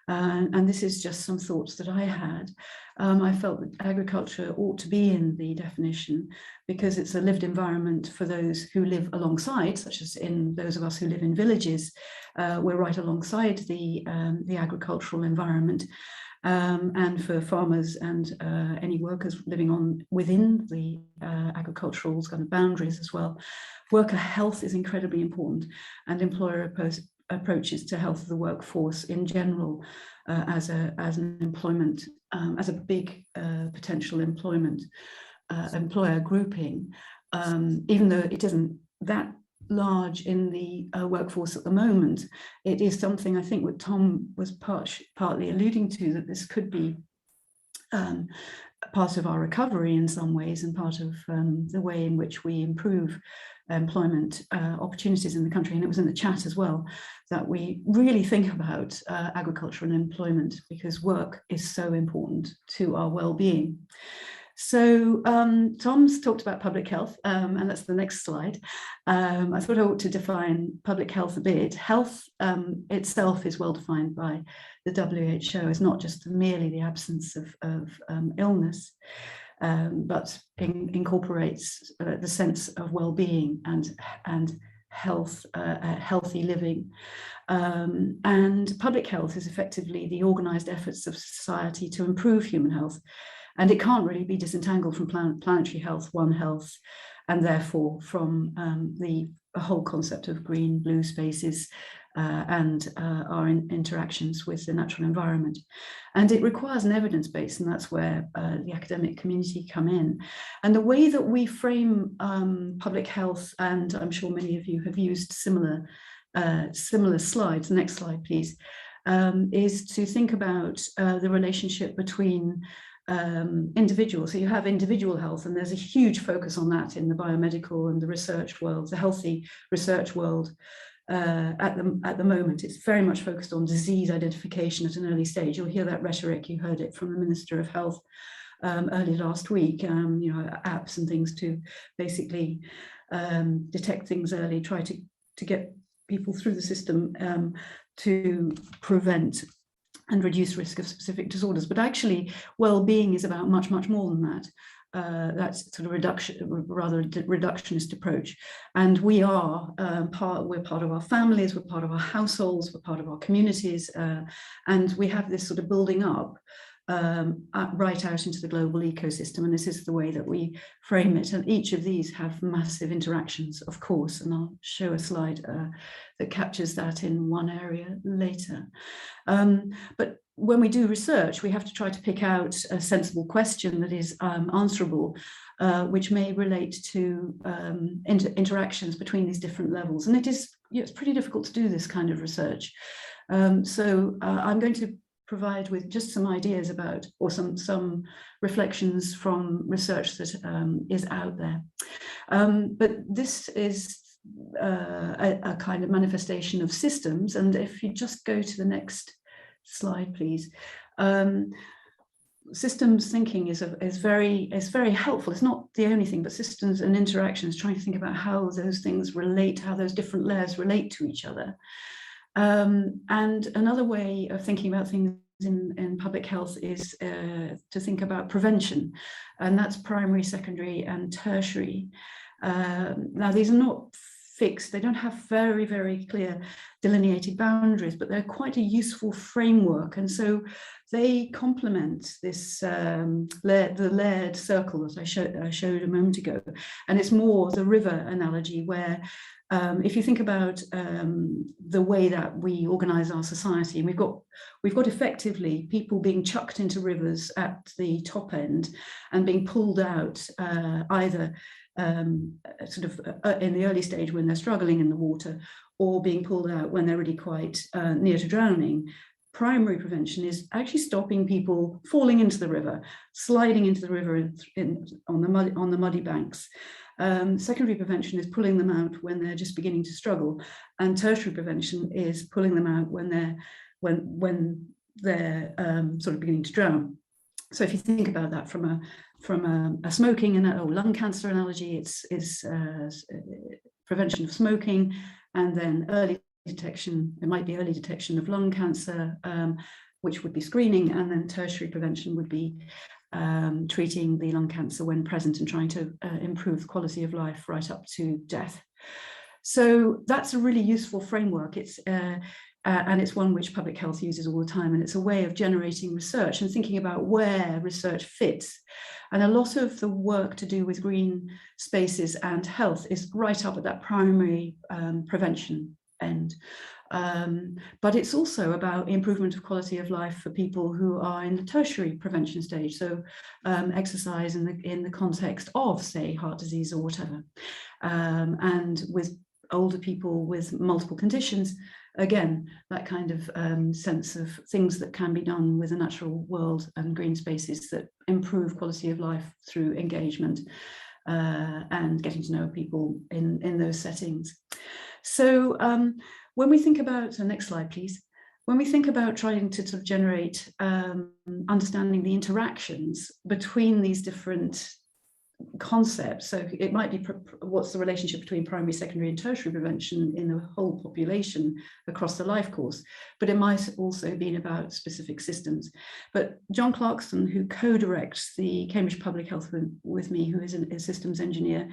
and this is just some thoughts that I had. I felt that agriculture ought to be in the definition because it's a lived environment for those who live alongside, such as in those of us who live in villages. We're right alongside the agricultural environment. And for farmers and any workers living within the agricultural kind of boundaries as well. Worker health is incredibly important, and employer approaches to health of the workforce in general as an employment, as a big potential employment employer grouping, even though it isn't that large in the workforce at the moment. It is something I think what Tom was partly alluding to, that this could be part of our recovery in some ways, and part of the way in which we improve employment opportunities in the country. And it was in the chat as well that we really think about agriculture and employment, because work is so important to our well-being. So Tom's talked about public health, and that's the next slide. I thought I ought to define public health a bit. Health itself is well defined by the WHO. It's not just merely the absence of illness, but incorporates the sense of well-being and health, healthy living. And public health is effectively the organised efforts of society to improve human health. And it can't really be disentangled from planetary health, One Health, and therefore from the whole concept of green, blue spaces and our interactions with the natural environment. And it requires an evidence base, and that's where the academic community come in. And the way that we frame public health, and I'm sure many of you have used similar slides, next slide please, is to think about the relationship between individuals. So you have individual health, and there's a huge focus on that in the biomedical and the research world, the healthy research world. At the moment, it's very much focused on disease identification at an early stage. You'll hear that rhetoric. You heard it from the Minister of Health early last week. You know, apps and things to basically detect things early, try to get people through the system to prevent and reduce risk of specific disorders. But actually, well-being is about much, much more than that. That's sort of reductionist approach. And we are we're part of our families, we're part of our households, we're part of our communities, and we have this sort of building up right out into the global ecosystem. And this is the way that we frame it. And each of these have massive interactions, of course, and I'll show a slide that captures that in one area later. But when we do research, we have to try to pick out a sensible question that is answerable, which may relate to interactions between these different levels. And it's pretty difficult to do this kind of research. So I'm going to provide with just some ideas about, or some reflections from research that is out there. But this is a kind of manifestation of systems. And if you just go to the next slide, please. Systems thinking is very helpful. It's not the only thing, but systems and interactions, trying to think about how those things relate, how those different layers relate to each other. And another way of thinking about things in public health is to think about prevention, and that's primary, secondary, and tertiary. Now, these are not fixed, they don't have very, very clear delineated boundaries, but they're quite a useful framework. And so they complement this the layered circle that I showed a moment ago. And it's more the river analogy, where if you think about the way that we organize our society, we've got effectively people being chucked into rivers at the top end and being pulled out either sort of in the early stage when they're struggling in the water, or being pulled out when they're really quite near to drowning. Primary prevention is actually stopping people falling into the river, sliding into the river on the muddy banks. Secondary prevention is pulling them out when they're just beginning to struggle, and tertiary prevention is pulling them out when they're sort of beginning to drown. So if you think about that from a smoking and lung cancer analogy, it's prevention of smoking, and then early detection. It might be early detection of lung cancer, which would be screening, and then tertiary prevention would be treating the lung cancer when present and trying to improve the quality of life right up to death. So that's a really useful framework. And it's one which public health uses all the time, and it's a way of generating research and thinking about where research fits. And a lot of the work to do with green spaces and health is right up at that primary prevention end. But it's also about improvement of quality of life for people who are in the tertiary prevention stage. So exercise in the context of, say, heart disease or whatever. And with older people with multiple conditions, again, that kind of sense of things that can be done with the natural world and green spaces that improve quality of life through engagement and getting to know people in those settings. So when we think about, next slide, please. When we think about trying to sort of generate understanding the interactions between these different concepts, so it might be what's the relationship between primary, secondary and tertiary prevention in the whole population across the life course, but it might also be about specific systems. But John Clarkson, who co-directs the Cambridge Public Health with me, who is a systems engineer,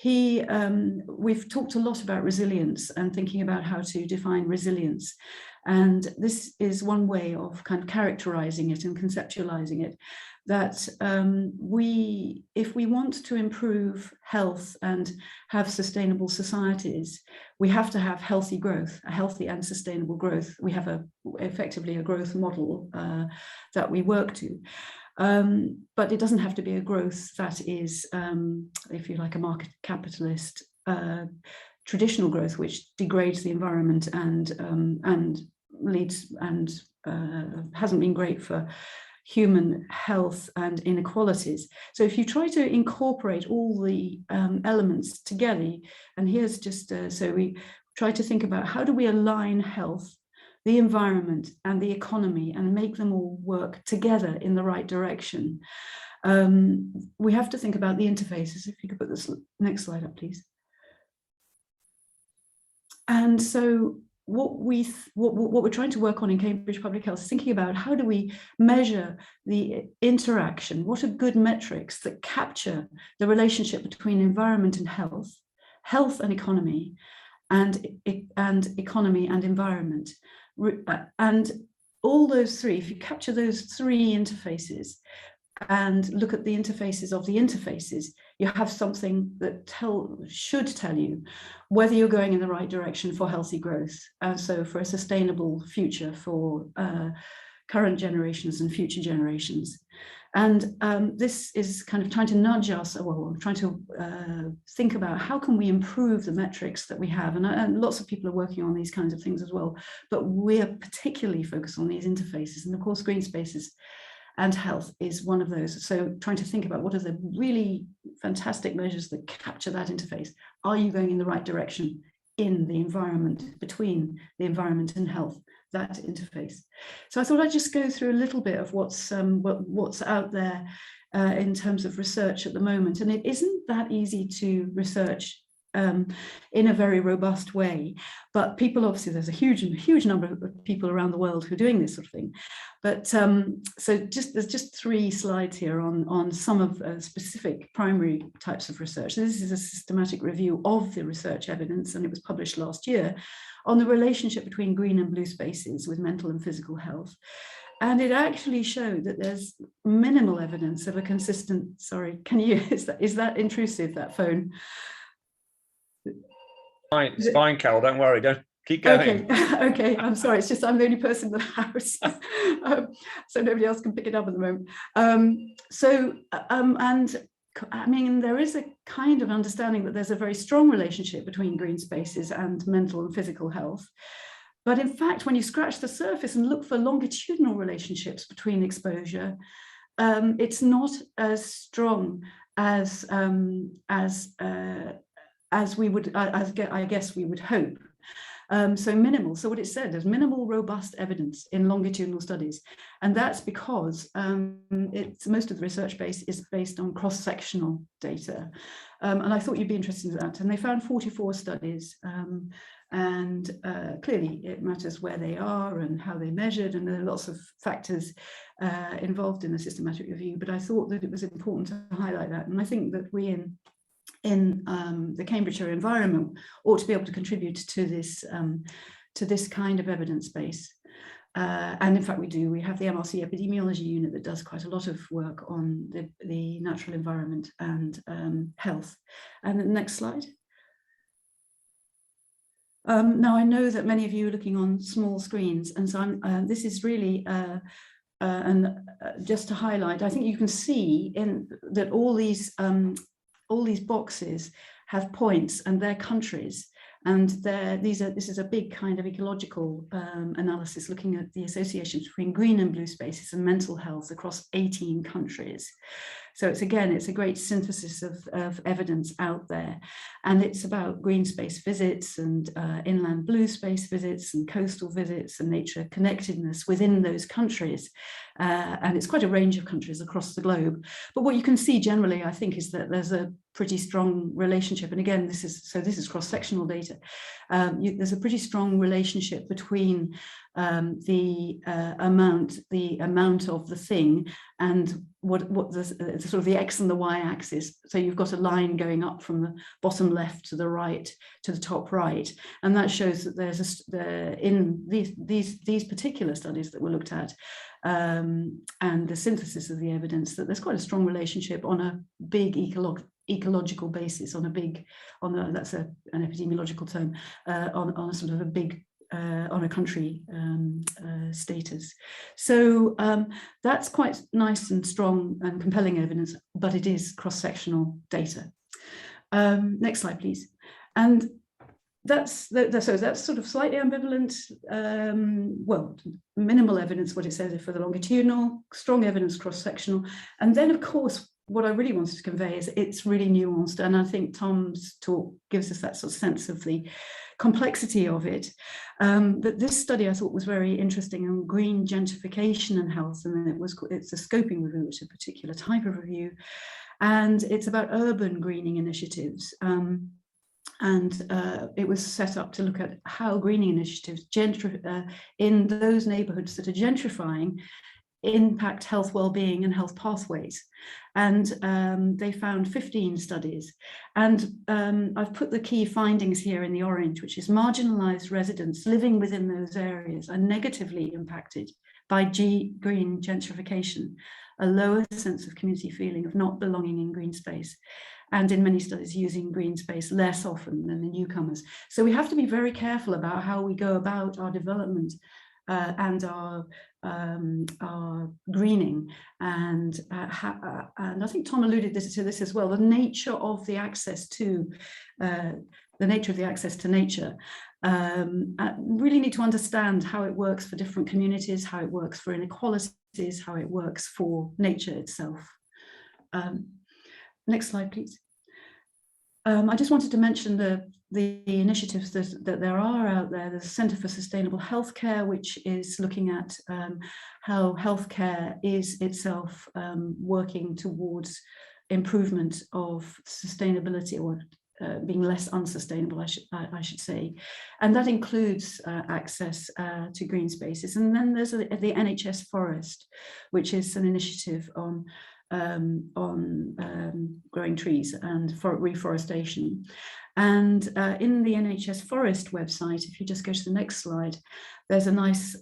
we've talked a lot about resilience and thinking about how to define resilience. And this is one way of kind of characterizing it and conceptualizing it, that if we want to improve health and have sustainable societies, we have to have healthy growth, a healthy and sustainable growth. We have effectively a growth model that we work to. But it doesn't have to be a growth that is, if you like, a market capitalist traditional growth, which degrades the environment and leads and hasn't been great for human health and inequalities. So if you try to incorporate all the elements together, and here's just, so we try to think about how do we align health, the environment and the economy and make them all work together in the right direction. We have to think about the interfaces. If you could put this next slide up, please. And so what we're trying to work on in Cambridge Public Health is thinking about how do we measure the interaction, what are good metrics that capture the relationship between environment and health, health and economy, and economy and environment. And all those three, if you capture those three interfaces and look at the interfaces of the interfaces, you have something that should tell you whether you're going in the right direction for healthy growth, so for a sustainable future for current generations and future generations. And this is kind of trying to nudge us, well, trying to think about how can we improve the metrics that we have. And lots of people are working on these kinds of things as well, but we're particularly focused on these interfaces. And of course, green spaces and health is one of those. So trying to think about what are the really fantastic measures that capture that interface. Are you going in the right direction in the environment, between the environment and health, that interface? So I thought I'd just go through a little bit of what's out there in terms of research at the moment. And it isn't that easy to research in a very robust way, but people, obviously there's a huge number of people around the world who are doing this sort of thing. But so there's just 3 slides here on some of specific primary types of research. So this is a systematic review of the research evidence, and it was published last year on the relationship between green and blue spaces with mental and physical health. And it actually showed that there's minimal evidence of a consistent, sorry, is that intrusive, that phone? Fine, it's fine, Carol, don't worry, don't keep going. Okay, I'm sorry, it's just I'm the only person in the house, so nobody else can pick it up at the moment. And I mean, there is a kind of understanding that there's a very strong relationship between green spaces and mental and physical health. But in fact, when you scratch the surface and look for longitudinal relationships between exposure, it's not as strong as we would, I guess we would hope. So minimal. So what it said, there's minimal robust evidence in longitudinal studies, and that's because most of the research base is based on cross-sectional data. And I thought you'd be interested in that. And they found 44 studies, and clearly it matters where they are and how they measured, and there are lots of factors involved in the systematic review. But I thought that it was important to highlight that, and I think that we in the Cambridgeshire environment ought to be able to contribute to this kind of evidence base. And in fact, we do. We have the MRC epidemiology unit that does quite a lot of work on the natural environment and health. And the next slide. Now, I know that many of you are looking on small screens, and so this is really just to highlight, I think you can see that all these boxes have points and their countries, And this is a big kind of ecological analysis looking at the associations between green and blue spaces and mental health across 18 countries. So it's a great synthesis of evidence out there. And it's about green space visits and inland blue space visits and coastal visits and nature connectedness within those countries. And it's quite a range of countries across the globe. But what you can see generally, I think, is that there's a pretty strong relationship. And again, this is cross-sectional data. There's a pretty strong relationship between the amount of the thing and what the sort of the X and the Y axis. So you've got a line going up from the bottom left to the right to the top right, and that shows that there's in these particular studies that were looked at, and the synthesis of the evidence, that there's quite a strong relationship on a big ecological basis, that's an epidemiological term, on a sort of a big on a country status. So that's quite nice and strong and compelling evidence, but it is cross-sectional data. Next slide, please. And that's sort of slightly ambivalent, well, minimal evidence, what it says for the longitudinal, strong evidence cross-sectional. And then, of course, what I really wanted to convey is it's really nuanced. And I think Tom's talk gives us that sort of sense of the complexity of it. But this study I thought was very interesting on green gentrification and health, and it's a scoping review, which is a particular type of review, and it's about urban greening initiatives. It was set up to look at how greening initiatives in those neighbourhoods that are gentrifying impact health well-being and health pathways. And they found 15 studies. And I've put the key findings here in the orange, which is marginalised residents living within those areas are negatively impacted by green gentrification, a lower sense of community feeling of not belonging in green space, and in many studies using green space less often than the newcomers. So we have to be very careful about how we go about our development and our greening, and I think Tom alluded to this as well. The nature of the access to nature. Really need to understand how it works for different communities, how it works for inequalities, how it works for nature itself. Next slide, please. I just wanted to mention the initiatives that there are out there. There's a Centre for Sustainable Healthcare, which is looking at how healthcare is itself working towards improvement of sustainability, or being less unsustainable, I should say. And that includes access to green spaces. And then there's the NHS Forest, which is an initiative on growing trees and for reforestation. And in the NHS Forest website, if you just go to the next slide, there's a nice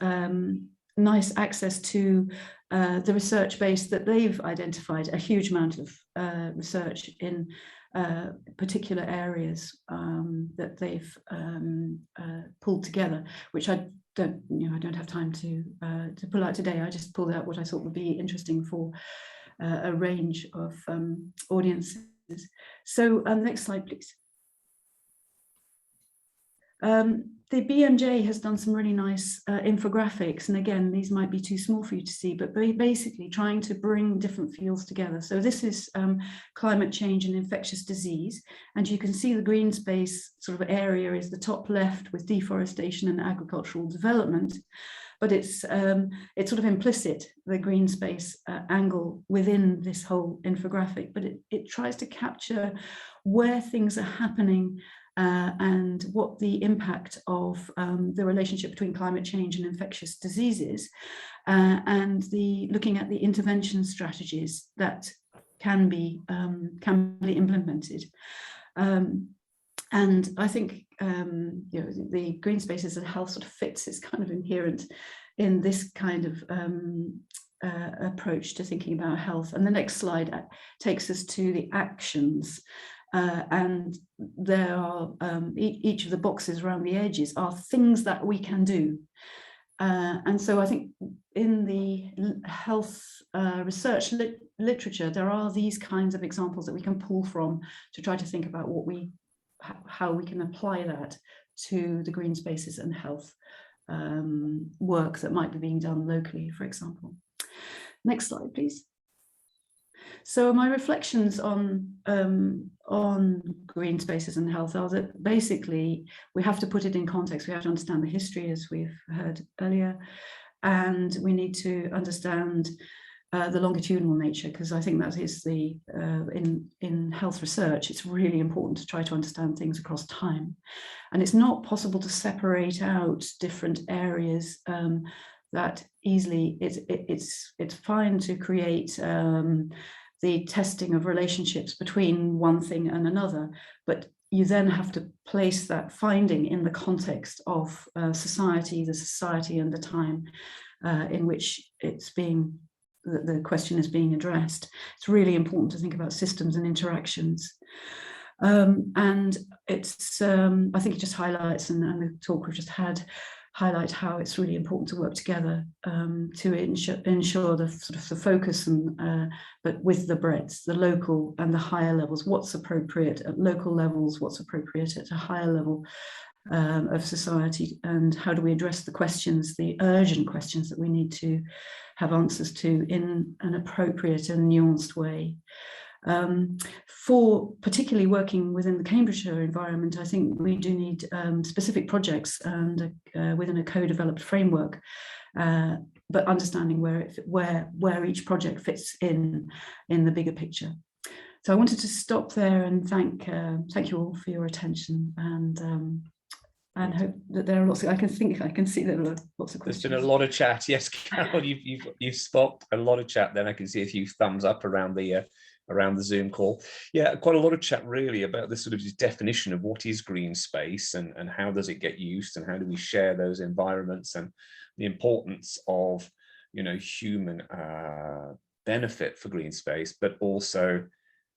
access to the research base that they've identified, a huge amount of research in particular areas that they've pulled together, which I don't have time to pull out today. I just pulled out what I thought would be interesting for a range of audiences. So next slide, please. The BMJ has done some really nice infographics, and again, these might be too small for you to see, but basically trying to bring different fields together. So this is climate change and infectious disease, and you can see the green space sort of area is the top left with deforestation and agricultural development. But it's sort of implicit, the green space angle within this whole infographic, but it tries to capture where things are happening and what the impact of the relationship between climate change and infectious diseases, and looking at the intervention strategies that can be implemented. And I think the green spaces and health sort of fits, is kind of inherent in this kind of approach to thinking about health. And the next slide takes us to the actions. And there are each of the boxes around the edges are things that we can do. And so I think in the health research literature, there are these kinds of examples that we can pull from to try to think about how we can apply that to the green spaces and health work that might be being done locally, for example. Next slide, please. So my reflections on green spaces and health are that basically we have to put it in context. We have to understand the history, as we've heard earlier, and we need to understand the longitudinal nature, because I think that is the in health research, it's really important to try to understand things across time, and it's not possible to separate out different areas that easily. It's fine to create the testing of relationships between one thing and another, but you then have to place that finding in the context of society, the society and the time in which it's being, the question is being addressed. It's really important to think about systems and interactions. And it's, I think it just highlights, and the talk we've just had, highlight how it's really important to work together to ensure the sort of the focus, and but with the breadth, the local and the higher levels, what's appropriate at local levels, what's appropriate at a higher level of society, and how do we address the questions, the urgent questions that we need to have answers to in an appropriate and nuanced way. For particularly working within the Cambridgeshire environment, I think we do need specific projects and within a co-developed framework, but understanding where each project fits in the bigger picture. So I wanted to stop there and thank you all for your attention, and hope that there are lots of, I can see there are lots of questions. There's been a lot of chat. Yes, Carol, you've spot a lot of chat. Then I can see a few thumbs up around the Zoom call. Yeah, quite a lot of chat really about this sort of definition of what is green space, and how does it get used, and how do we share those environments, and the importance of, you know, human benefit for green space, but also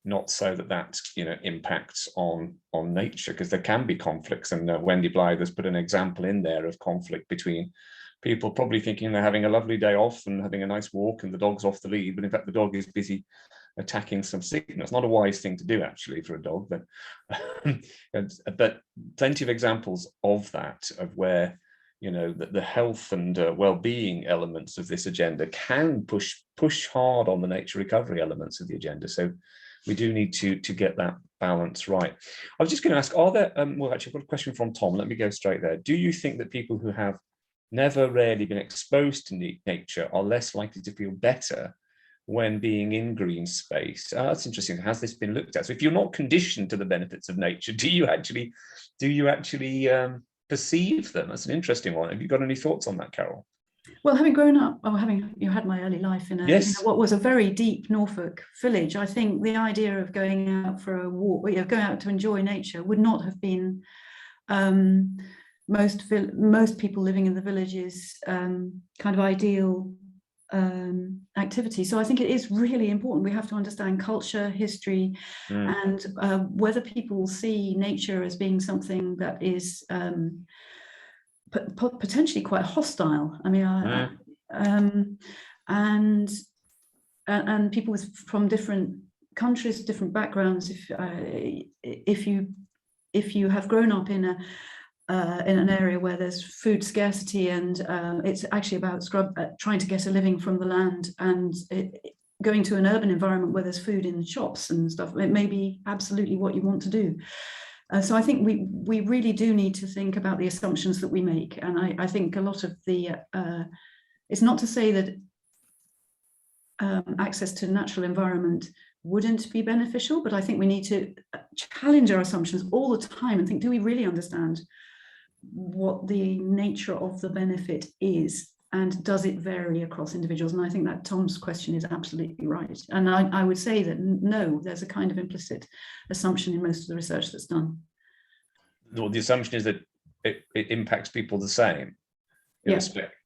not so that you know, impacts on nature, because there can be conflicts. And Wendy Blythe has put an example in there of conflict between people probably thinking they're having a lovely day off and having a nice walk and the dog's off the lead, but in fact the dog is busy attacking some sickness. Not a wise thing to do actually for a dog, but plenty of examples of that, of where, you know, the health and well-being elements of this agenda can push hard on the nature recovery elements of the agenda. So we do need to get that balance right. I was just going to ask, are there, well, actually I've got a question from Tom. Let me go straight there. Do you think that people who have never really been exposed to nature are less likely to feel better when being in green space? That's interesting. Has this been looked at? So if you're not conditioned to the benefits of nature, do you actually perceive them? That's an interesting one. Have you got any thoughts on that, Carol? Well, having grown up, or having had my early life in yes, what was a very deep Norfolk village, I think the idea of going out for a walk, going out to enjoy nature, would not have been most people living in the villages kind of ideal activity. So I think it is really important. We have to understand culture, history, and whether people see nature as being something that is potentially quite hostile. I mean, and people from different countries, different backgrounds. If you have grown up in an area where there's food scarcity, and it's actually about trying to get a living from the land, and going to an urban environment where there's food in shops and stuff, it may be absolutely what you want to do. So I think we really do need to think about the assumptions that we make. And I think a lot of the, it's not to say that access to natural environment wouldn't be beneficial, but I think we need to challenge our assumptions all the time and think, do we really understand what the nature of the benefit is, and does it vary across individuals? And I think that Tom's question is absolutely right. And I would say that no, there's a kind of implicit assumption in most of the research that's done. Well, the assumption is that it impacts people the same. Yeah.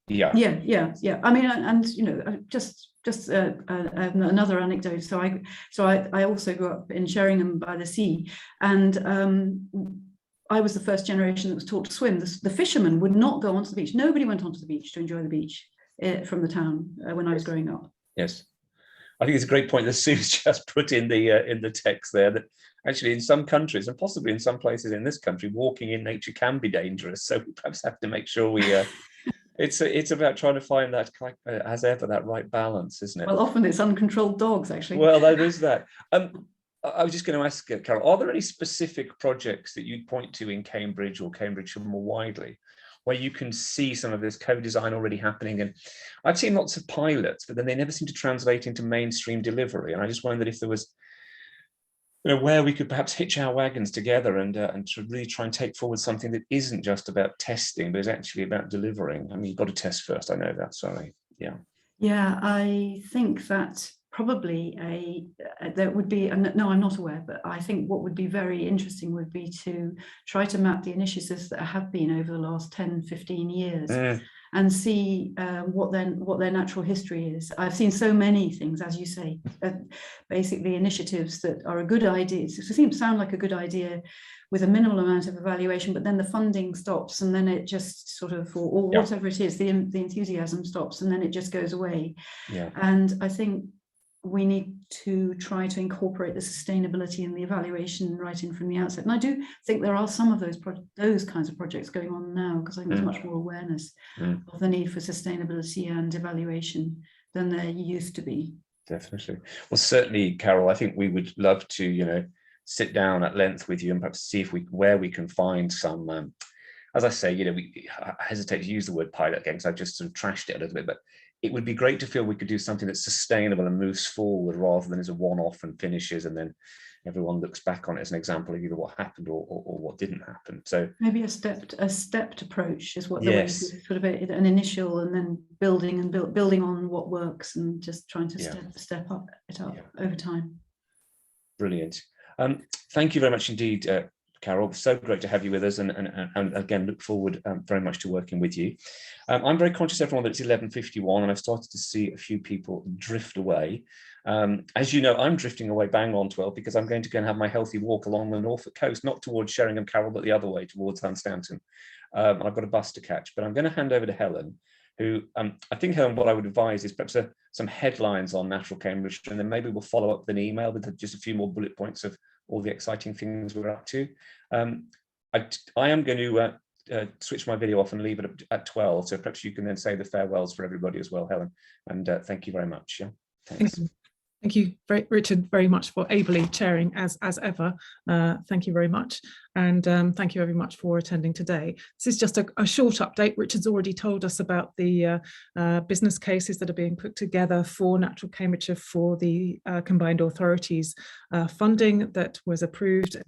Yeah. I mean, and you know, just another anecdote. So I also grew up in Sheringham by the sea, and I was the first generation that was taught to swim. The fishermen would not go onto the beach. Nobody went onto the beach to enjoy the beach from the town when I was growing up. Yes. I think it's a great point that Sue's just put in the text there, that actually in some countries, and possibly in some places in this country, walking in nature can be dangerous. So we perhaps have to make sure we it's about trying to find that, as ever, that right balance, isn't it? Well, often it's uncontrolled dogs, actually. Well, there is that. I was just going to ask Carol, are there any specific projects that you'd point to in Cambridge or Cambridgeshire more widely, where you can see some of this co-design already happening? And I've seen lots of pilots, but then they never seem to translate into mainstream delivery. And I just wondered if there was, where we could perhaps hitch our wagons together and to really try and take forward something that isn't just about testing, but is actually about delivering. I mean, you've got to test first. I know that. Sorry. Yeah. Yeah, I think that probably there would be, no, I'm not aware, but I think what would be very interesting would be to try to map the initiatives that have been over the last 10, 15 years and see what their natural history is. I've seen so many things, as you say, basically initiatives that are a good idea. It seems to sound like a good idea with a minimal amount of evaluation, but then the funding stops, and then it just sort of, or whatever it is, the enthusiasm stops, and then it just goes away. Yeah. And I think we need to try to incorporate the sustainability and the evaluation right in from the outset. And I do think there are some of those kinds of projects going on now, because I think there's much more awareness of the need for sustainability and evaluation than there used to be. Definitely. Well, certainly, Carol, I think we would love to, sit down at length with you and perhaps see where we can find some, as I say, I hesitate to use the word pilot again because I've just sort of trashed it a little bit, but it would be great to feel we could do something that's sustainable and moves forward rather than as a one-off and finishes and then everyone looks back on it as an example of either what happened or what didn't happen. So maybe a stepped approach is what the way, sort of an initial and then building on what works and just trying to step it up over time. Brilliant. Thank you very much indeed, Carol. So great to have you with us, and again look forward very much to working with you. I'm very conscious, everyone, that it's 11:51 and I've started to see a few people drift away. As you know, I'm drifting away bang on 12 because I'm going to go and have my healthy walk along the Norfolk coast, not towards Sheringham, Carroll, but the other way towards Hunstanton. And I've got a bus to catch, but I'm going to hand over to Helen, who I think, Helen, what I would advise is perhaps some headlines on Natural Cambridgeshire, and then maybe we'll follow up with an email with just a few more bullet points of all the exciting things we're up to. I am going to switch my video off and leave it at 12, so perhaps you can then say the farewells for everybody as well, Helen, and thank you very much. Yeah, thanks. Thank you, Richard, very much for ably chairing as ever. Thank you very much. And thank you very much for attending today. This is just a short update. Richard's already told us about the business cases that are being put together for Natural Cambridgeshire for the Combined Authorities funding that was approved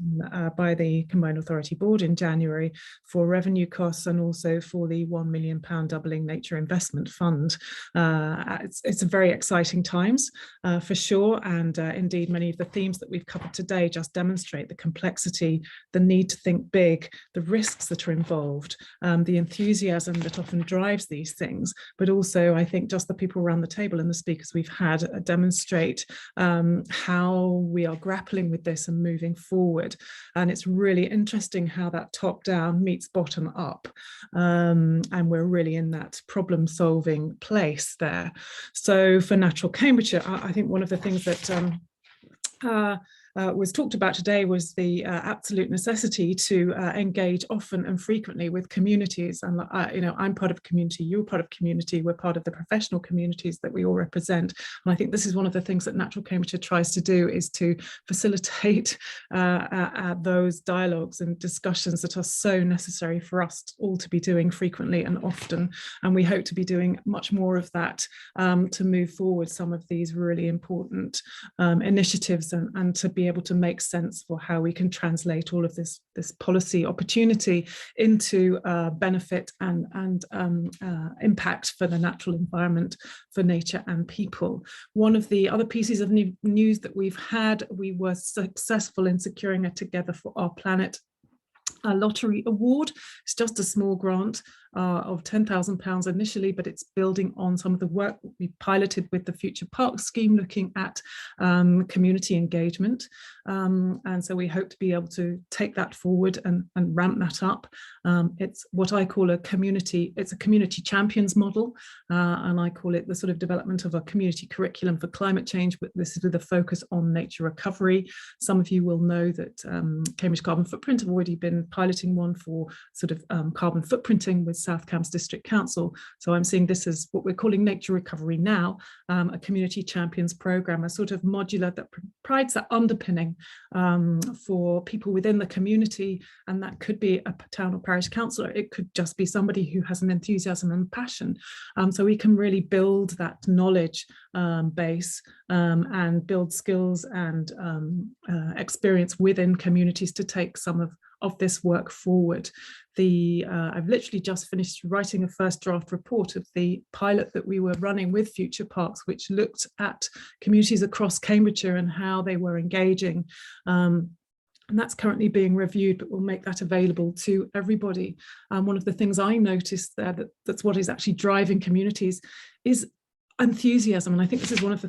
by the Combined Authority Board in January for revenue costs and also for the £1 million Doubling Nature Investment Fund. It's a very exciting times for sure, and indeed many of the themes that we've covered today just demonstrate the complexity, the need to think big, the risks that are involved, the enthusiasm that often drives these things, but also I think just the people around the table and the speakers we've had demonstrate how we are grappling with this and moving forward. And it's really interesting how that top down meets bottom up, and we're really in that problem solving place there. So for Natural Cambridgeshire, I think one of the things that was talked about today was the absolute necessity to engage often and frequently with communities. And I'm part of a community, you're part of a community, we're part of the professional communities that we all represent. And I think this is one of the things that Natural Cambridgeshire tries to do, is to facilitate those dialogues and discussions that are so necessary for us all to be doing frequently and often. And we hope to be doing much more of that to move forward some of these really important initiatives and to be able to make sense for how we can translate all of this policy opportunity into benefit and impact for the natural environment, for nature and people. One of the other pieces of news that we've had, we were successful in securing a Together for Our Planet lottery award. It's just a small grant of £10,000 initially, but it's building on some of the work we piloted with the Future Parks scheme, looking at community engagement. And so we hope to be able to take that forward and ramp that up. It's what I call a community champions model, and I call it the sort of development of a community curriculum for climate change, but this is with a focus on nature recovery. Some of you will know that Cambridge Carbon Footprint have already been piloting one for sort of carbon footprinting with South Cambs District Council. So I'm seeing this as what we're calling nature recovery now, a community champions program, a sort of modular that provides that underpinning for people within the community, and that could be a town or parish councillor. It could just be somebody who has an enthusiasm and passion. So we can really build that knowledge base and build skills and experience within communities to take some of this work forward. I've literally just finished writing a first draft report of the pilot that we were running with Future Parks, which looked at communities across Cambridgeshire and how they were engaging. And that's currently being reviewed, but we'll make that available to everybody. One of the things I noticed there that's what is actually driving communities is enthusiasm. And I think this is one of the